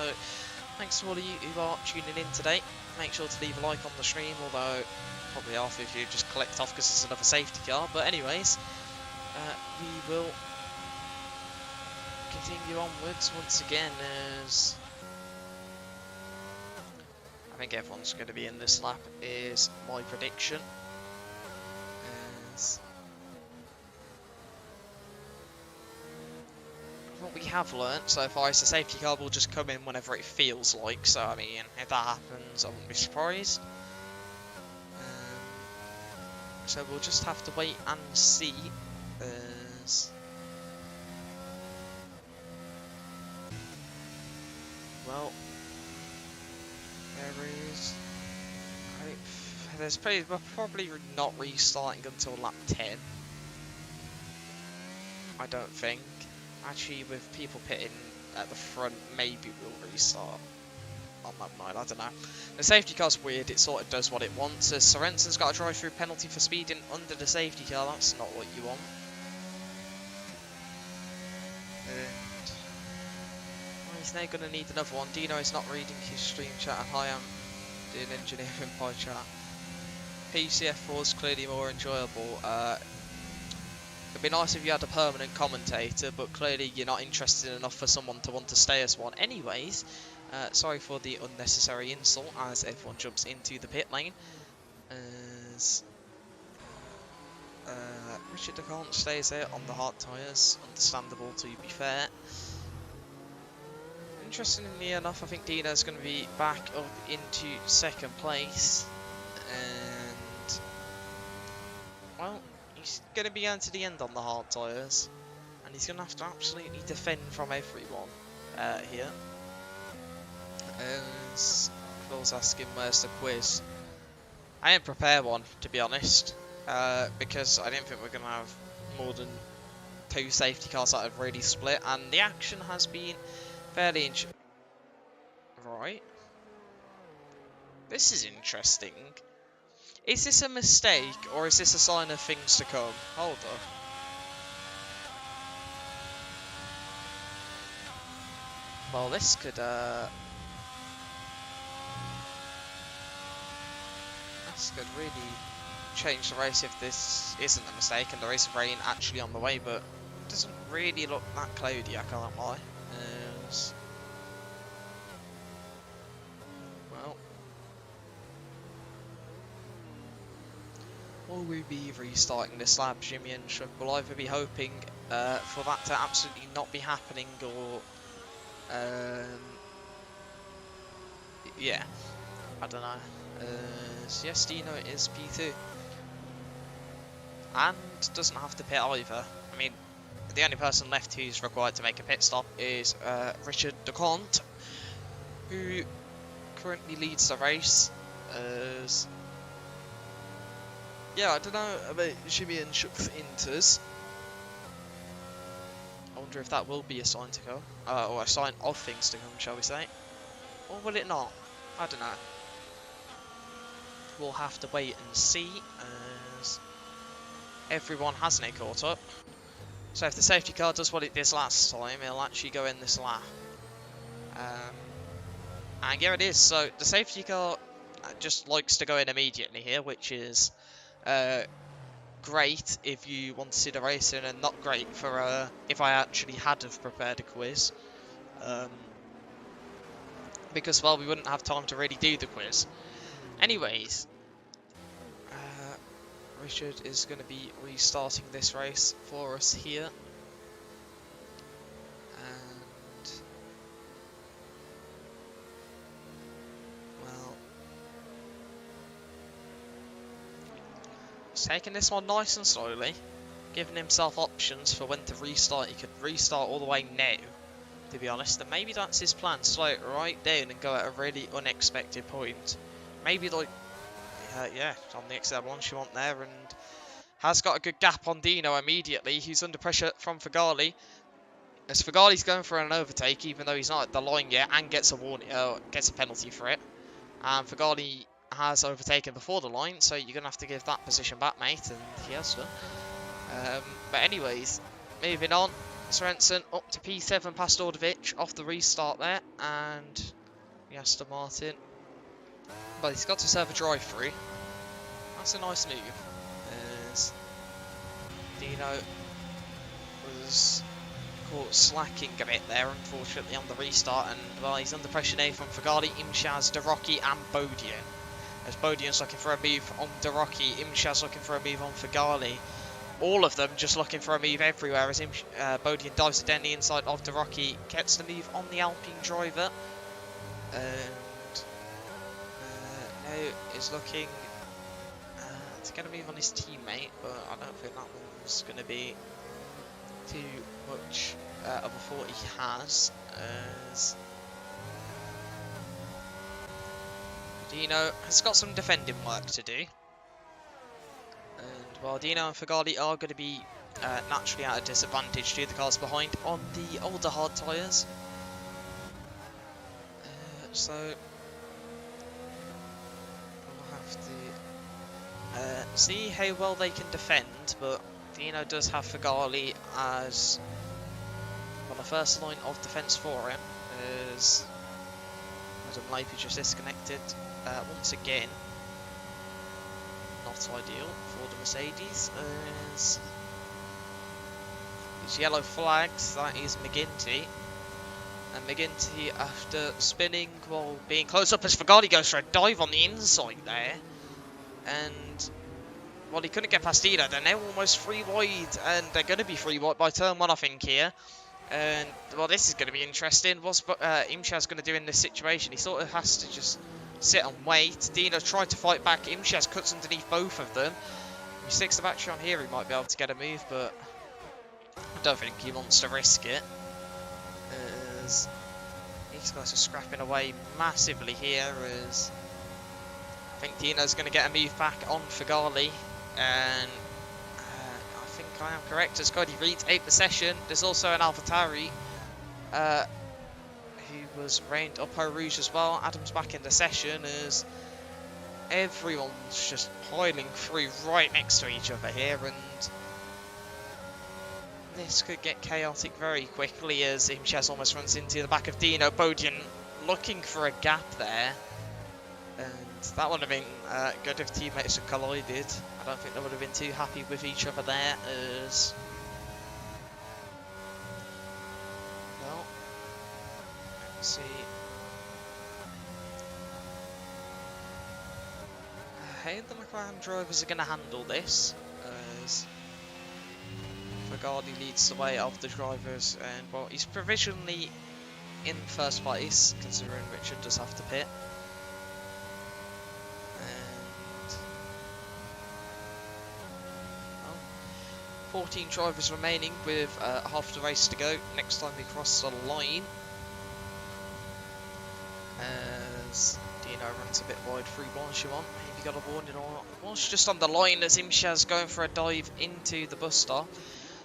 thanks to all of you who are tuning in today. Make sure to leave a like on the stream, although probably half of you just clicked off because it's another safety car. But anyways, we will continue onwards once again as I think everyone's going to be in this lap is my prediction. As what we have learnt so far is the safety car will just come in whenever it feels like, so I mean, if that happens I wouldn't be surprised. So we'll just have to wait and see. Well, there's probably not restarting until lap 10. I don't think. Actually, with people pitting at the front, maybe we'll restart on that night. I don't know. The safety car's weird. It sort of does what it wants. As Sorensen's got a drive-through penalty for speeding under the safety car. That's not what you want. And he's now going to need another one. Dino is not reading his stream chat. Hi, I'm doing engineering pie chat. PC F4 is clearly more enjoyable. It'd be nice if you had a permanent commentator, but clearly you're not interested enough for someone to want to stay as one. Anyways, sorry for the unnecessary insult as everyone jumps into the pit lane. As Richard DeCant stays there on the hard tyres, understandable to be fair. Interestingly enough, I think Dino's going to be back up into second place. And, well, he's going to be going to the end on the hard tyres, and he's going to have to absolutely defend from everyone here. As Phil's asking where's the quiz. I didn't prepare one, to be honest, because I didn't think we're going to have more than 2 safety cars that have really split, and the action has been fairly right. This is interesting. Is this a mistake, or is this a sign of things to come? Hold up. Well, this could, this could really change the race if this isn't a mistake and there is rain actually on the way, but it doesn't really look that cloudy, I can't lie. Well, will we be restarting this lap? Jimmy and Shug will either be hoping for that to absolutely not be happening, or yeah, I don't know. Yes, Dino is P2. and doesn't have to pit either. I mean, the only person left who's required to make a pit stop is Richard DeConte, who currently leads the race. As yeah, I don't know about Jimmy and Shuck's Inters. I wonder if that will be a sign to go, or a sign of things to come, shall we say? Or will it not? I don't know. We'll have to wait and see, as everyone hasn't caught up. So if the safety car does what it did last time, it'll actually go in this lap. And here it is. So the safety car just likes to go in immediately here, which is great if you want to see the racing, and not great for if I actually had have prepared a quiz. Because, well, we wouldn't have time to really do the quiz. Anyways, Richard is going to be restarting this race for us here. And, well, he's taking this one nice and slowly, giving himself options for when to restart. He could restart all the way now, to be honest, and maybe that's his plan. Slow it right down and go at a really unexpected point. Maybe like, yeah, on the exit one she went there, and has got a good gap on Dino immediately. He's under pressure from Fagali, as Fagali's going for an overtake, even though he's not at the line yet, and gets a warning, gets a penalty for it. And Fagali has overtaken before the line, so you're gonna have to give that position back, mate, and he has done. But anyways, moving on. Sorensen up to P7 past Ordovic off the restart there, and Aston Martin. But he's got to serve a drive through. That's a nice move. As Dino was caught slacking a bit there, unfortunately, on the restart, and well, he's under pressure now from Fagali, Imshaz, Derocky, and Bodian. As Bodian's looking for a move on Derocky, Imshaz looking for a move on Fagali. All of them just looking for a move everywhere, as Bodian dives down the inside of Derocky, gets the move on the Alpine driver, and now is looking to get a move on his teammate, but I don't think that one's going to be too much of a thought he has, as Dino has got some defending work to do. And while Dino and Fagali are going to be naturally at a disadvantage to the cars behind on the older hard tyres, so we'll have to see how well they can defend. But Dino does have Fagali as well, the first line of defence for him, as Adam Lapey just disconnected once again. Not ideal for the Mercedes, as these yellow flags, that is McGinty. And McGinty, after spinning while being close up, as Fagali goes for a dive on the inside there. And well, he couldn't get past Dino. They're now almost 3 wide, and they're going to be 3 wide by turn 1, I think, here. And well, this is going to be interesting. What's Imshaz going to do in this situation? He sort of has to just sit and wait. Dino tried to fight back. Imshaz cuts underneath both of them. If he sticks the battery on here, he might be able to get a move, but I don't think he wants to risk it, as these guys are scrapping away massively here. As I think Dino's going to get a move back on Fagali, and I think I am correct, as Cody Reed's 8th session. There's also an AlphaTauri who was reigned up Eau Rouge as well. Adam's back in the session, as everyone's just piling through right next to each other here, and this could get chaotic very quickly, as Imshaz almost runs into the back of Dino. Bodian looking for a gap there, and that would have been good if teammates had collided. I don't think they would have been too happy with each other there, as well, let's see how the McLaren drivers are going to handle this, as Fagali leads the way of the drivers, and well, he's provisionally in first place, considering Richard does have to pit. And well, 14 drivers remaining with half the race to go. Next time we cross the line, as Dino runs a bit wide through Blanchimont. Maybe got a warning or not. Was just on the line as Imshaz going for a dive into the bus stop.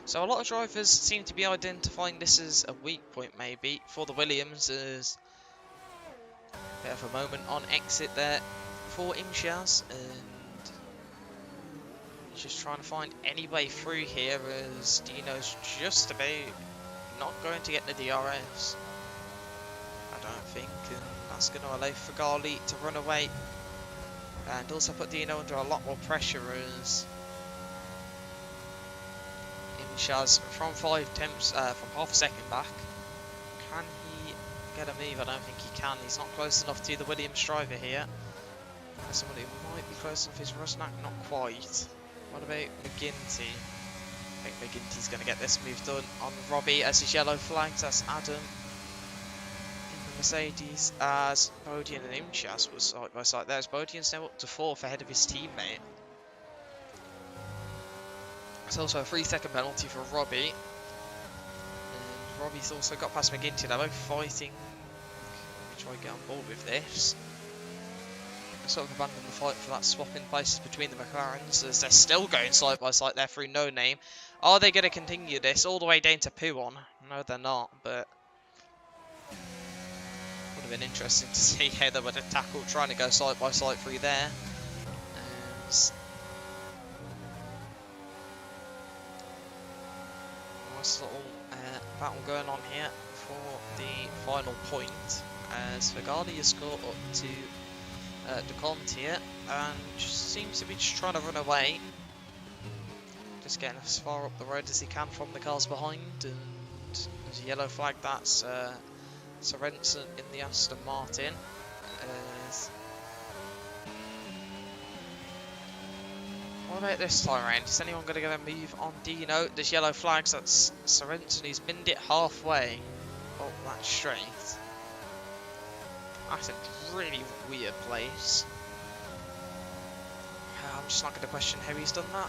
So a lot of drivers seem to be identifying this as a weak point maybe for the Williams, as a bit of a moment on exit there for Imshaz, and he's just trying to find any way through here as Dino's just about not going to get the DRS. I don't think, and that's going to allow Fagali to run away and also put Dino under a lot more pressure as Imshaz from 5 tenths, from half a second back. Can he get a move? I don't think he can. He's not close enough to the Williams driver here. Somebody who might be close enough is Rusnak, not quite. What about McGinty? I think McGinty's going to get this move done on Robbie as his yellow flags. That's Adam in the Mercedes as Bodian and Imshaz was side by side. There's Bodian's now up to 4th ahead of his teammate. It's also a 3-second penalty for Robbie. And Robbie's also got past McGinty. They're both fighting. Let me try and get on board with this. Sort of abandon the fight for that swap in places between the McLarens as they're still going side by side there through No Name. Are they going to continue this all the way down to Puon? No, they're not, but would have been interesting to see how they would have tackled trying to go side by side through there. Nice little battle going on here for the final point as Fagardi has got up to DeCont here and just seems to be just trying to run away, just getting as far up the road as he can from the cars behind. And there's a yellow flag, that's Sorensen in the Aston Martin. What about this time around? Is anyone going to get a move on Dino? There's yellow flags, that's Sorensen who's binned it halfway up that straight. That's a really weird place. I'm just not going to question how he's done that.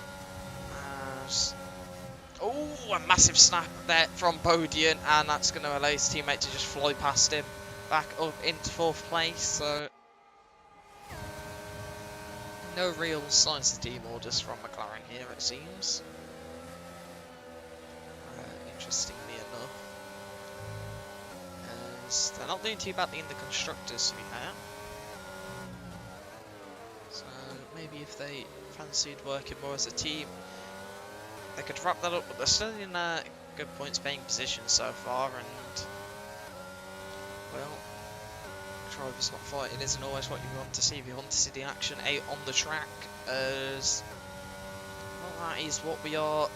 Oh, a massive snap there from Bodian, and that's going to allow his teammate to just fly past him back up into 4th place. So no real signs of team orders from McLaren here, it seems. Interestingly enough. They're not doing too badly in the constructors, to be fair. So maybe if they fancied working more as a team, they could wrap that up. But they're still in a good points paying position so far, and well, drivers not fighting isn't always what you want to see. You want to see the action out on the track, as well, that is what we are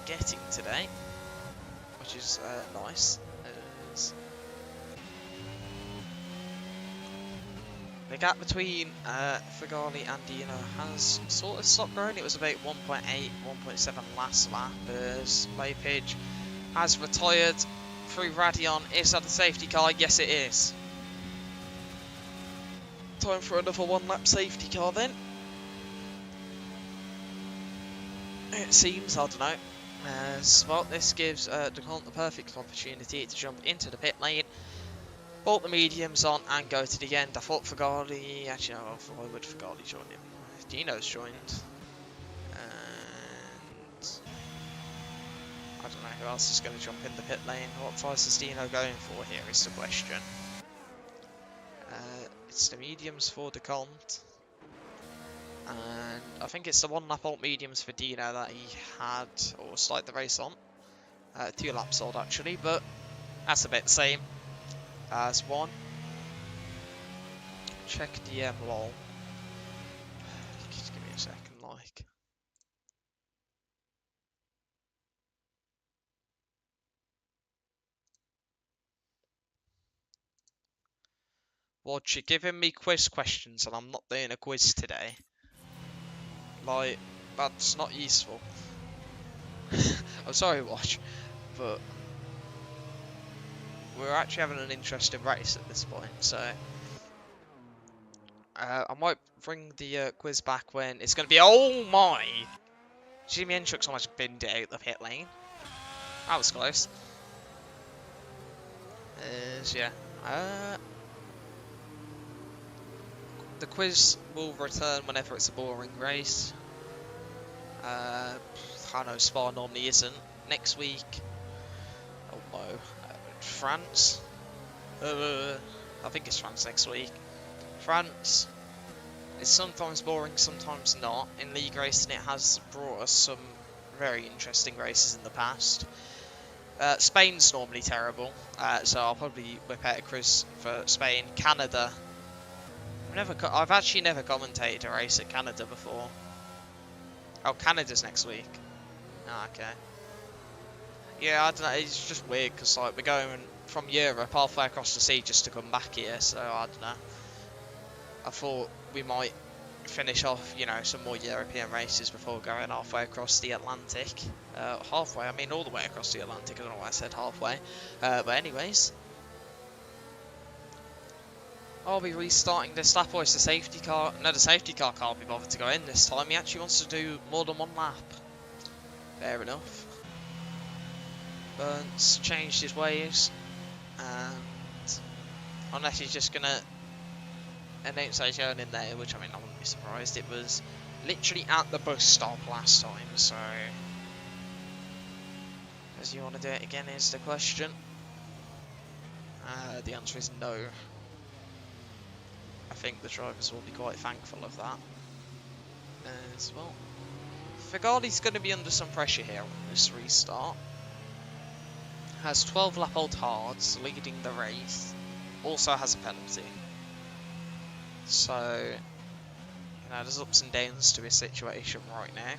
getting today, which is nice. The gap between Fagali and Dino has sort of stopped growing. It was about 1.8, 1.7 last lap as Maypage has retired through Radion. Is that a safety car? Yes, it is. Time for another 1 lap safety car then. It seems, I don't know. Well, this gives DeCont the perfect opportunity to jump into the pit lane, bolt the mediums on and go to the end. I thought Fagali, actually no, why would Fagali join him? Dino's joined. And I don't know who else is going to jump in the pit lane. What price is Dino going for here is the question. It's the mediums for DeCont. And I think it's the 1 lap alt mediums for Dino that he had, or started the race on. 2 laps old actually, but that's about the same as 1. Check DM lol. Just give me a second, like. Watch, you're giving me quiz questions and I'm not doing a quiz today. Like, that's not useful. I'm sorry, Watch, but we're actually having an interesting race at this point, so I might bring the quiz back when it's going to be. Oh my! Jimmy Enchuk's almost binned it out the pit lane. That was close. Yeah. The quiz will return whenever it's a boring race. I know Spa normally isn't. Next week. Oh no. France. I think it's France next week. France. It's sometimes boring, sometimes not. In league racing, it has brought us some very interesting races in the past. Spain's normally terrible, so I'll probably whip out a quiz for Spain. Canada. I've actually never commentated a race at Canada before. Oh, Canada's next week. Oh, okay. Yeah, I don't know. It's just weird because like we're going from Europe halfway across the sea just to come back here. So I don't know. I thought we might finish off, you know, some more European races before going halfway across the Atlantic. Halfway, I mean all the way across the Atlantic. I don't know why I said halfway. But anyways, I'll be restarting this lap. Or it's the safety car. No, the safety car can't be bothered to go in this time. He actually wants to do more than one lap. Fair enough. Burns changed his ways, and unless he's just gonna announce he's going in there, which I mean I wouldn't be surprised. It was literally at the bus stop last time, so does he want to do it again is the question. The answer is no. I think the drivers will be quite thankful of that as well. Fagali's going to be under some pressure here on this restart. Has 12 lap old hards leading the race. Also has a penalty. So, you know, there's ups and downs to his situation right now.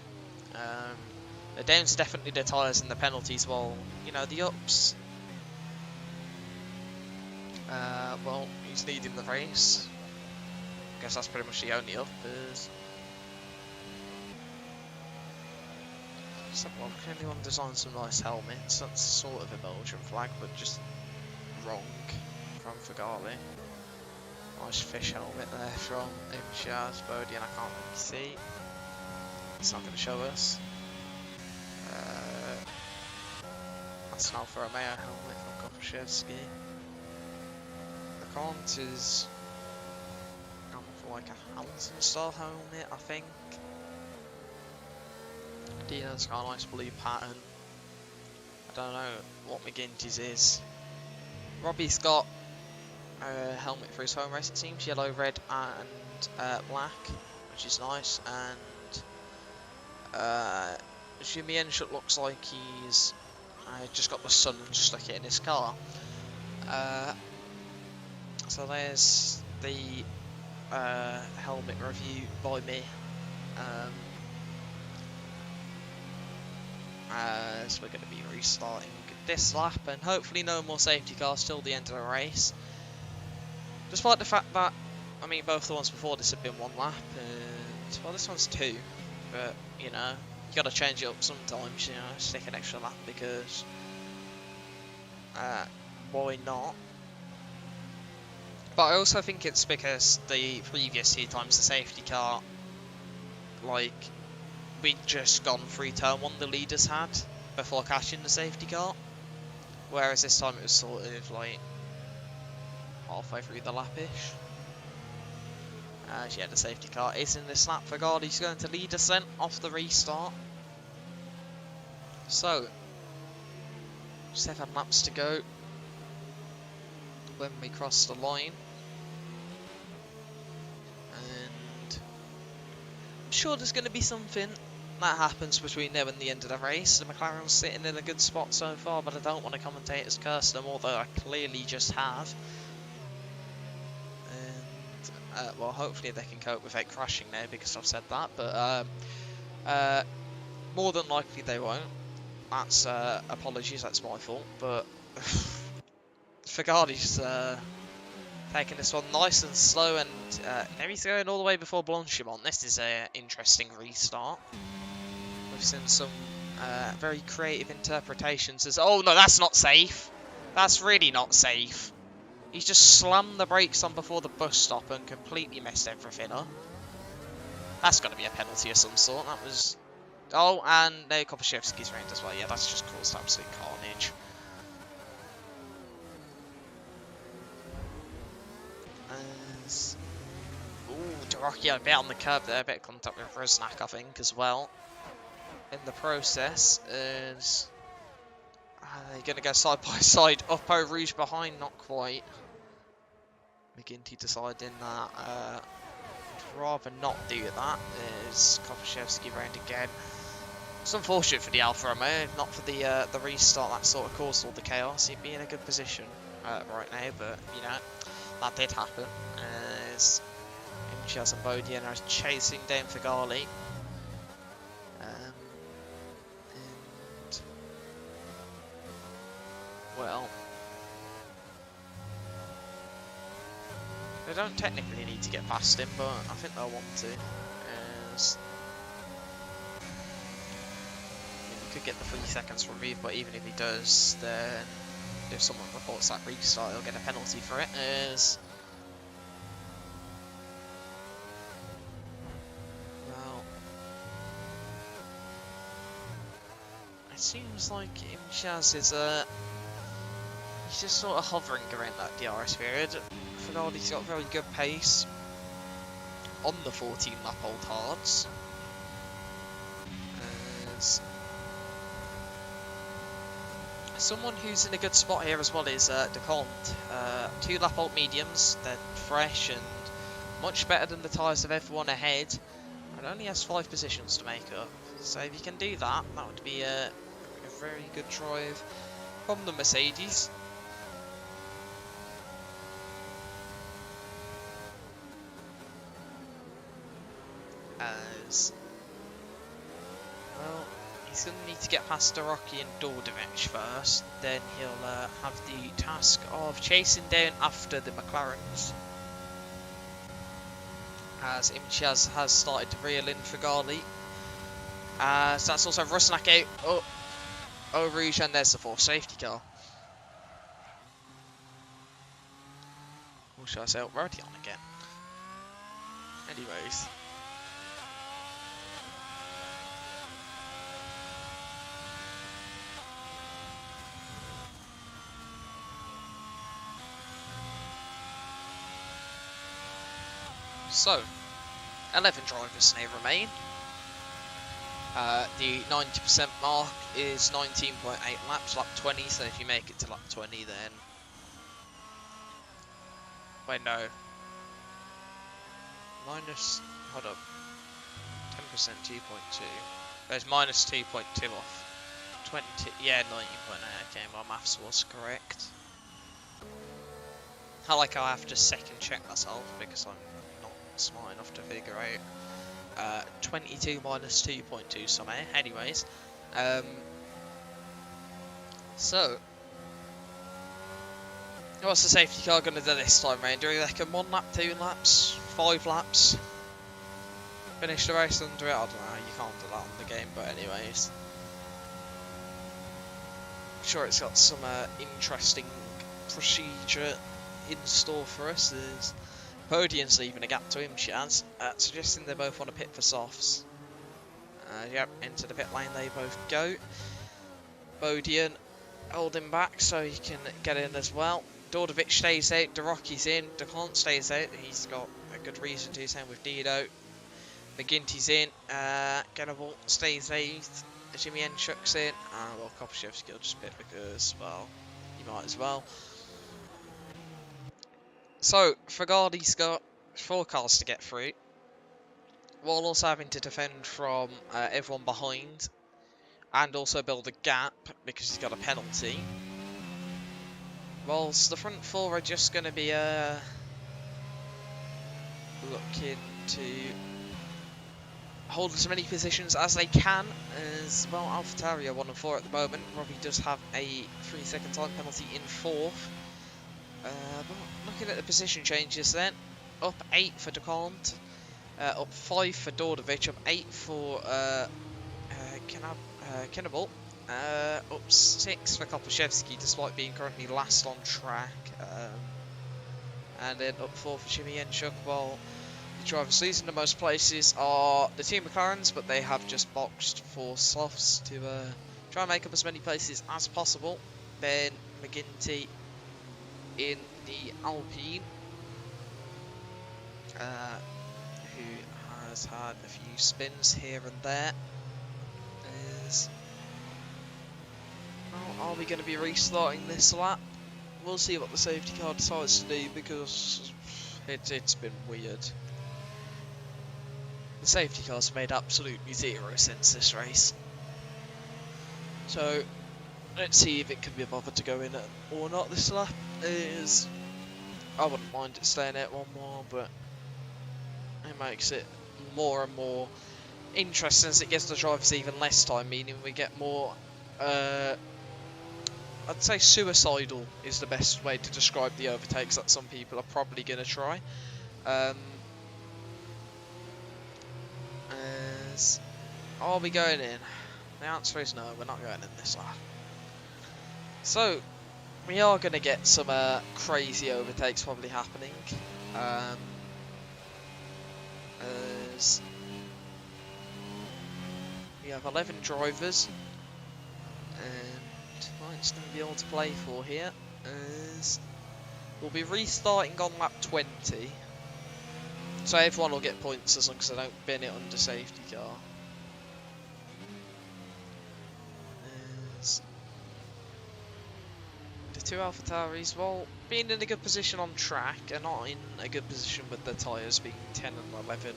The downs are definitely the tyres and the penalties, while, you know, the ups, well, he's leading the race. I guess that's pretty much the only up is. So, well, can anyone design some nice helmets? That's sort of a Belgian flag, but just wrong from Fagali. Nice fish helmet there from Imshaz Bodie, and I can't really see. It's not going to show us. That's an Alfa Romeo helmet from Koposzewski. The Kant is going for like a Hamilton style helmet, I think. Dino's got a nice blue pattern. I don't know what McGinty's is. Robbie's got a helmet for his home racing teams, yellow, red and black, which is nice, and Jimmy Enchuk looks like he's just got the sun stuck in his car. So there's the helmet review by me. So we're going to be restarting this lap, and hopefully no more safety cars till the end of the race. Despite the fact that, I mean, both the ones before this have been one lap, and, well, this one's two, but, you know, you got to change it up sometimes, you know, stick an extra lap, because, why not? But I also think it's because the previous two times the safety car, like, we'd just gone through turn one, the leaders had, before catching the safety car, whereas this time it was sort of, like, halfway through the lap-ish. Yeah, the safety car is in this lap. Fagardi's going to lead us then off the restart. So, 7 laps to go when we cross the line. And I'm sure there's going to be something that happens between now and the end of the race. The McLaren's sitting in a good spot so far, but I don't want to commentate as curse them, although I clearly just have. Well, hopefully they can cope without crashing now, because I've said that, but more than likely they won't. That's apologies, that's my fault, but Fagardi's taking this one nice and slow, and now he's going all the way before Blanchimont. This is an interesting restart. We've seen some very creative interpretations as, oh no, that's not safe. That's really not safe. He's just slammed the brakes on before the bus stop and completely messed everything up. That's got to be a penalty of some sort. That was Oh, and no, Kopaszewski's round as well. Yeah, that's just caused absolute carnage. Ooh, Dorocchio a bit on the curb there, a bit of contact with Rusnak, I think, as well. In the process, is they're going to go side by side. Uppo Rouge behind, not quite. McGinty deciding that I'd rather not do that. There's Kopaszewski round again. It's unfortunate for the Alfa Romeo, if not for the restart that sort of caused all the chaos. He'd be in a good position right now, but you know, that did happen. As Imchaz and Bodian are chasing down Figali. And well, they don't technically need to get past him, but I think they'll want to. As he could get the 3 seconds removed, but even if he does, then if someone reports that restart, he'll get a penalty for it. As well, it seems like Imchaz is he's just sort of hovering around that DRS period. Figali's got very good pace on the 14 lap old hards. As someone who's in a good spot here as well is Decont. 2 lap old mediums, they're fresh and much better than the tyres of everyone ahead. And only has 5 positions to make up. So if you can do that, that would be a very good drive from the Mercedes. As well, he's going to need to get past Dorocchi and Dordovic first, then he'll have the task of chasing down after the McLarens. As Imchaz has started to reel in Figali. So that's also Rusnak out. Oh, Rouge, and there's the 4th safety car. Or should I say, already on again? Anyways. So, 11 drivers now remain. The 90% mark is 19.8 laps, lap 20, so if you make it to lap 20 then... Wait, no. Minus... hold up. 10% 2.2. There's minus 2.2 off. 20... yeah, 19.8, okay, my maths was correct. I like how I have to second check myself, because I'm not smart enough to figure out 22 minus 2.2 somehow. Anyways, so what's the safety car going to do this time round? Do you reckon 1 lap, 2 laps, 5 laps? Finish the race under it? I don't know, you can't do that on the game, but anyways. I'm sure it's got some interesting procedure in store for us. There's Podian's leaving a gap to him, Shaz, suggesting they both want to pit for softs. Yep, into the pit lane they both go. Bodian holding back so he can get in as well. Dordovic stays out, Dorocchi's in, Decont stays out, he's got a good reason to, same with Dido. McGinty's in, Gennable stays out, Jimmy Enchuk's in, well, Kopaszewski will just pit because, well, he might as well. So, Figali's got 4 cars to get through, while also having to defend from everyone behind, and also build a gap, because he's got a penalty. Whilst the front 4 are just going to be looking to hold as many positions as they can, as well. AlphaTauri 1 and 4 at the moment, probably does have a 3-second time penalty in 4th. But looking at the position changes then, up 8 for Decont, up 5 for Dordovic, up 8 for Kinnable, up 6 for Kopaszewski despite being currently last on track, and then up 4 for Jimmy Enchuk, while The drivers losing the most places are the two McLarens, but they have just boxed for softs to try and make up as many places as possible. Then McGinty in the Alpine, who has had a few spins here and there. Well, are we going to be restarting this lap? We'll see what the safety car decides to do, because it's been weird. The safety car's made absolutely zero sense this race. So let's see if it can be bothered to go in or not this lap. I wouldn't mind it staying at one more, but it makes it more and more interesting as it gives the drivers even less time, meaning we get more, I'd say suicidal is the best way to describe the overtakes that some people are probably going to try. Are we going in? The answer is no, we're not going in this lap. So, we are going to get some crazy overtakes probably happening. As we have 11 drivers, and points going to be able to play for here. As we'll be restarting on lap 20, so everyone will get points as long as they don't bin it under safety car. As the two AlphaTauris, well, being in a good position on track and not in a good position with the tyres being 10 and 11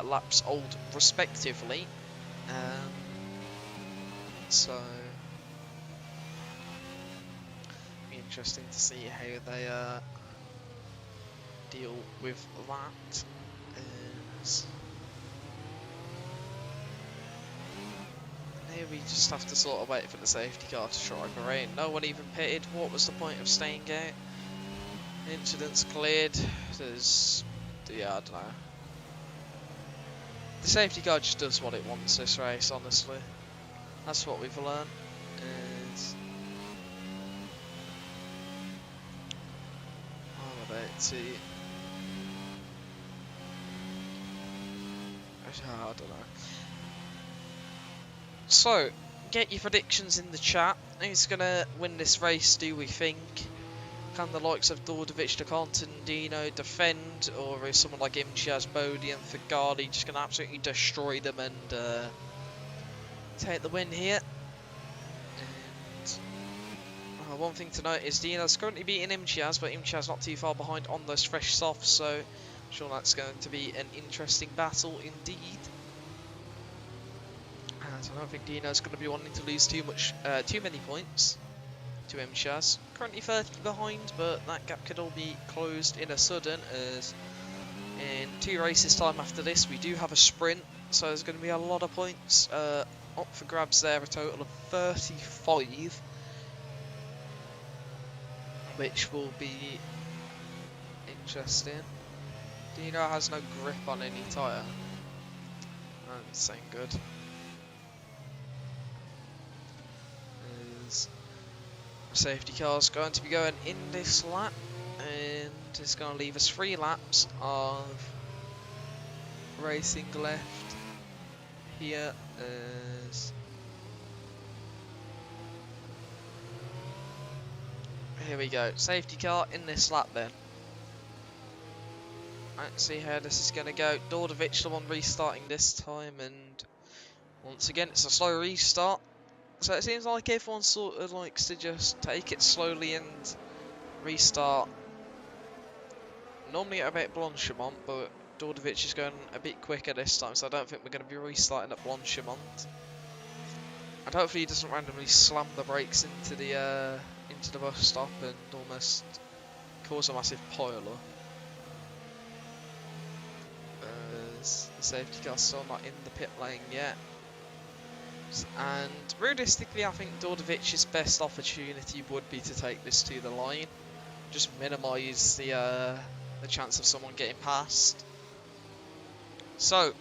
laps old respectively. So be interesting to see how they deal with that. Here we just have to sort of wait for the safety car to try rain. No one even pitted. What was the point of staying out? Incidents cleared. Yeah, I don't know. The safety car just does what it wants this race, honestly. That's what we've learned. I'm about to... I don't know. So, get your predictions in the chat. Who's going to win this race, do we think? Can the likes of Dordovic, DeConton, Dino defend? Or is someone like Imtiaz, Bodie and Fagardi just going to absolutely destroy them and take the win here? And one thing to note is Dino's currently beating Imtiaz, but Imtiaz not too far behind on those fresh softs, so I'm sure that's going to be an interesting battle indeed. So I don't think Dino's going to be wanting to lose too many points to Imtiaz. Currently 30 behind, but that gap could all be closed in a sudden, as in 2 races time after this we do have a sprint, so there's going to be a lot of points up for grabs there, a total of 35, which will be interesting. Dino has no grip on any tyre. That's ain't good. Safety car's going to be going in this lap, and it's going to leave us 3 laps of racing left here. Here we go, safety car in this lap then. Let's see how this is going to go. Dordovic the one restarting this time, and once again it's a slow restart. So it seems like everyone sort of likes to just take it slowly and restart. Normally at about Blanchimont, but Dordovic is going a bit quicker this time, so I don't think we're going to be restarting at Blanchimont. And hopefully he doesn't randomly slam the brakes into the bus stop and almost cause a massive pile-up. The safety car's still not in the pit lane yet. And realistically, I think Dordovic's best opportunity would be to take this to the line, just minimise the chance of someone getting past. So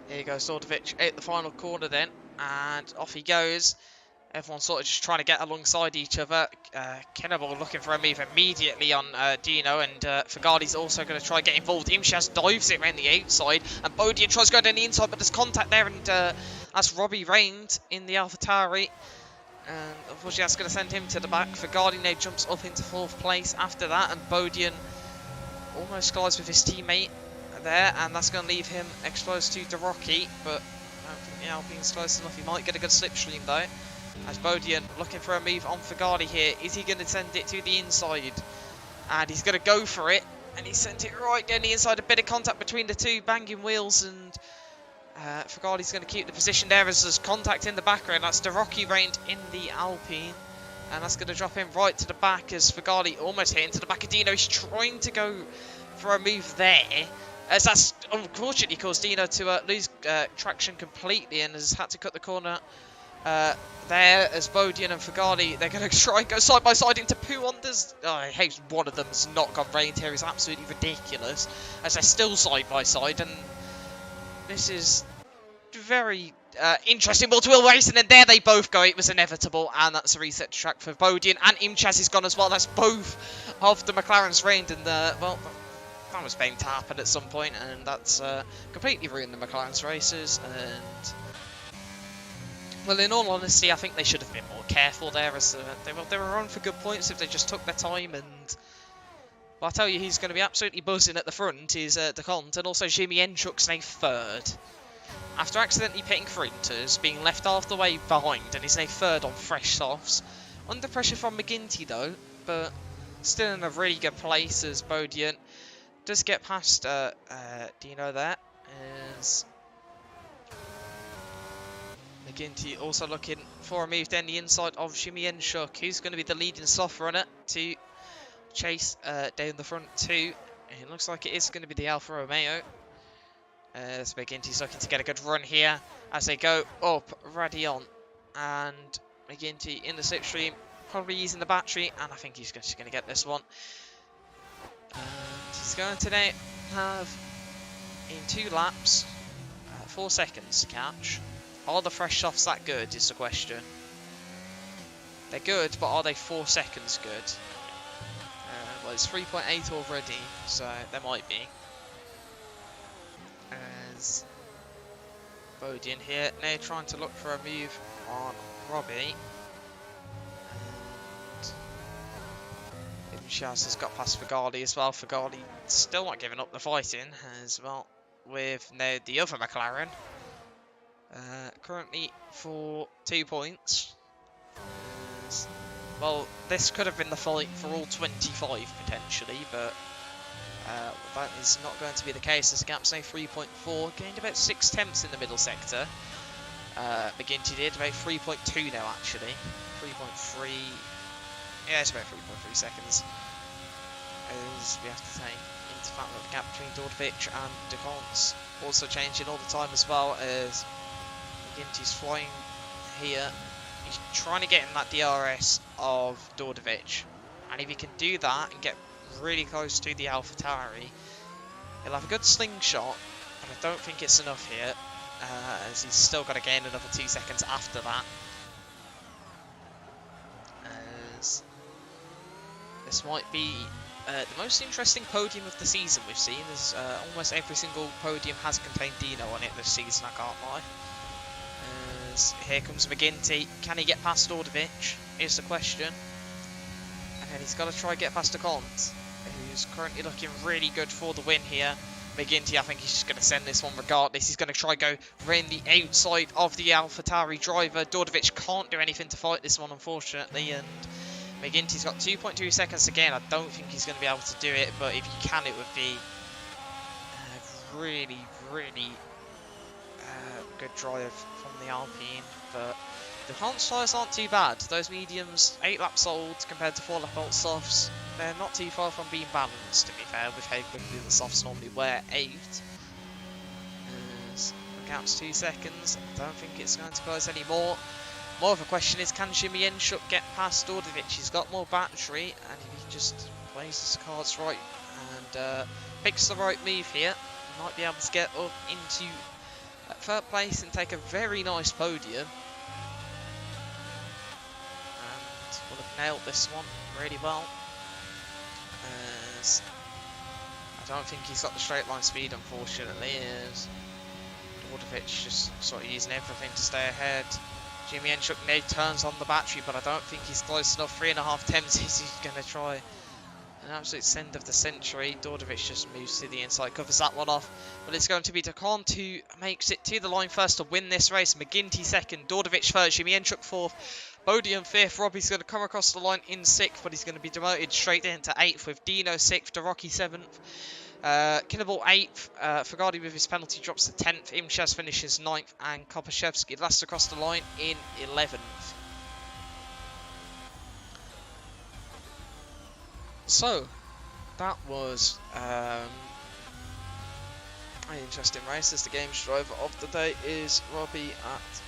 here goes Dordovic out the final corner then, and off he goes. Everyone's sort of just trying to get alongside each other. Kennable looking for a move immediately on Dino, and Fagali's also going to try and get involved. Imshaz dives it around the outside, and Bodian tries to go down the inside, but there's contact there, and that's Robbie Reigned in the AlphaTauri. And unfortunately that's going to send him to the back. Fagali now jumps up into 4th place after that, and Bodian almost collides with his teammate there, and that's going to leave him exposed to DeRocky, but I don't think the Alpine's close enough. He might get a good slipstream though. As Bodian looking for a move on Fagali here. Is he going to send it to the inside? And he's going to go for it. And he sent it right down the inside. A bit of contact between the two, banging wheels. And Fagali's going to keep the position there as there's contact in the background. That's DeRocky Reigned in the Alpine. And that's going to drop him right to the back as Fagali almost hit into the back of Dino. He's trying to go for a move there. As that's unfortunately caused Dino to lose traction completely and has had to cut the corner there as Bodian and Fagali, they're going to try and go side by side into poo Hondas. Oh, I hate one of them's not gone Reigned here. It's absolutely ridiculous as they're still side by side, and this is very interesting multi-wheel racing, and there they both go. It was inevitable, and that's a reset to track for Bodian, and Imchaz is gone as well. That's both of the McLarens Reigned, and well, that was bound to happen at some point, and that's completely ruined the McLaren's races. And well, in all honesty, I think they should have been more careful there, as they were on for good points if they just took their time. And well, I'll tell you, he's going to be absolutely buzzing at the front is DeCont, and also Jimmy Enchuk's now 3rd. After accidentally pitting for Inters, being left half the way behind, and he's now 3rd on fresh softs. Under pressure from McGinty though, but still in a really good place as Bodian does get past Dino there. As McGinty also looking for a move down the inside of Jimmy Enchuk, who's going to be the leading soft runner to chase down the front two. It looks like it is going to be the Alfa Romeo. So McGinty's looking to get a good run here as they go up Radion, and McGinty in the slipstream, probably using the battery, and I think he's just going to get this one. And he's going to now have in 2 laps 4 seconds to catch. Are the fresh softs that good is the question. They're good, but are they 4 seconds good? Well, it's 3.8 already, so there might be. As Bodian here now trying to look for a move on Robbie. And Imshaz has got past Fagali as well. Fagali still not giving up the fighting as well, with now the other McLaren. Currently for 2 points. Well, this could have been the fight for all 25 potentially, but that is not going to be the case as the gap's now 3.4, gained about 6 tenths in the middle sector. McGinty did about 3.2 now actually, 3.3, yeah, it's about 3.3 seconds. As we have to take into fact that the gap between Dordovic and DeConts also changing all the time as well, as McGinty's flying here. He's trying to get in that DRS of Dordovic, and if he can do that and get really close to the AlphaTauri, he'll have a good slingshot, but I don't think it's enough here, as he's still got to gain another 2 seconds after that. As this might be the most interesting podium of the season we've seen, as almost every single podium has contained Dino on it this season, I can't lie. As here comes McGinty, can he get past Dordovic is the question. And then he's got to try and get past DeCont, who's currently looking really good for the win here. McGinty, I think he's just going to send this one regardless. He's going to try and go around the outside of the AlphaTauri driver. Dordovic can't do anything to fight this one, unfortunately, and McGinty's got 2.2 seconds again. I don't think he's going to be able to do it, but if he can, it would be really, really good drive from the Alpine. But the Hans tyres aren't too bad. Those mediums, 8 laps old compared to 4 lap old softs, they're not too far from being balanced, to be fair, with how quickly the softs normally wear 8. As the gap's 2 seconds, I don't think it's going to close any more. More of a question is, can Jimmy Enchuk get past Dordovic? He's got more battery, and if he just plays his cards right and picks the right move here, he might be able to get up into 3rd place and take a very nice podium. nailed this one really well. As I don't think he's got the straight line speed, unfortunately, as Dordovic just sort of using everything to stay ahead. Jimmy Enchuk now turns on the battery, but I don't think he's close enough. 3.5 attempts, he's going to try an absolute send of the century. Dordovic just moves to the inside, covers that one off. But it's going to be Decon who makes it to the line first to win this race. McGinty second, Dordovic third, Jimmy Enchuk fourth, Bodian fifth. Robbie's going to come across the line in sixth, but he's going to be demoted straight into eighth with Dino sixth, DeRocky seventh. Kinnable 8th, Fagadi with his penalty drops to 10th, Imshaz finishes 9th, and Kopashevsky last across the line in 11th. So, that was an interesting race, as the game's driver of the day is Robbie at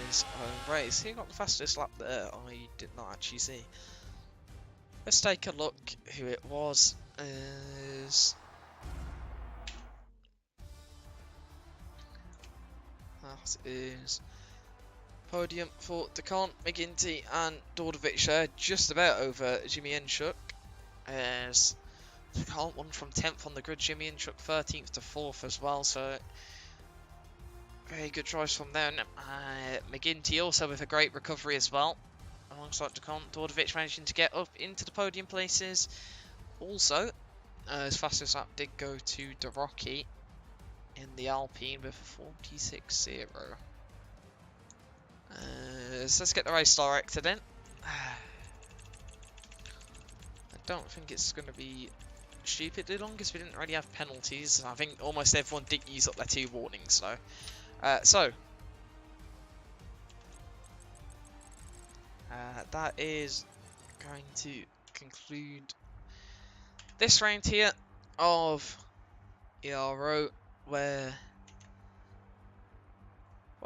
his home race. He got the fastest lap there, I did not actually see. Let's take a look who it was. That is podium for Decon, McGinty and Dordovic there, just about over Jimmy Enchuk. As Decon won from 10th on the grid, Jimmy Enchuk 13th to 4th as well, so very good drives from there. McGinty also with a great recovery as well, alongside Decon. Dordovic managing to get up into the podium places. Also, his fastest lap did go to DeRocky in the Alpine with a 46.0. So let's get the race directed in. I don't think it's going to be stupidly long, because we didn't really have penalties. I think almost everyone did use up their 2 warnings, though. That is going to conclude this round here of Ero, where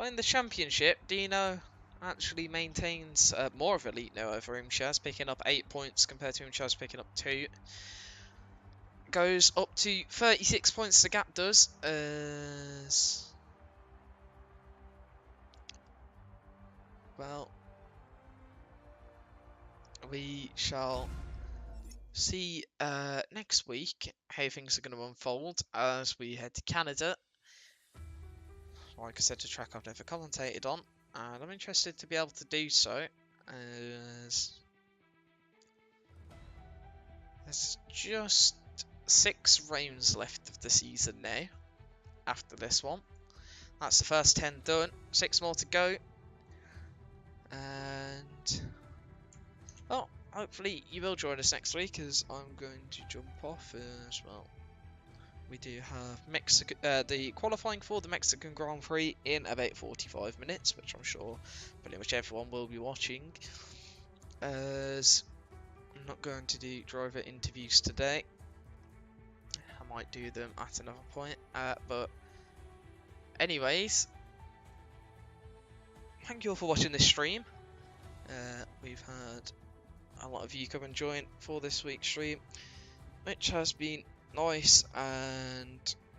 in the championship, Dino actually maintains more of a lead now over Imshaz, picking up 8 points compared to Imshaz picking up 2. Goes up to 36 points, the gap does, as well. We shall see next week how things are going to unfold as we head to Canada. Like I said, a track I've never commentated on, and I'm interested to be able to do so, as there's just 6 rounds left of the season now after this one. That's the first 10 done, 6 more to go, and well, hopefully you will join us next week, as I'm going to jump off as well. We do have the qualifying for the Mexican Grand Prix in about 45 minutes, which I'm sure pretty much everyone will be watching, as I'm not going to do driver interviews today. I might do them at another point, but anyways, thank you all for watching this stream. We've had a lot of you come and join for this week's stream, which has been nice, and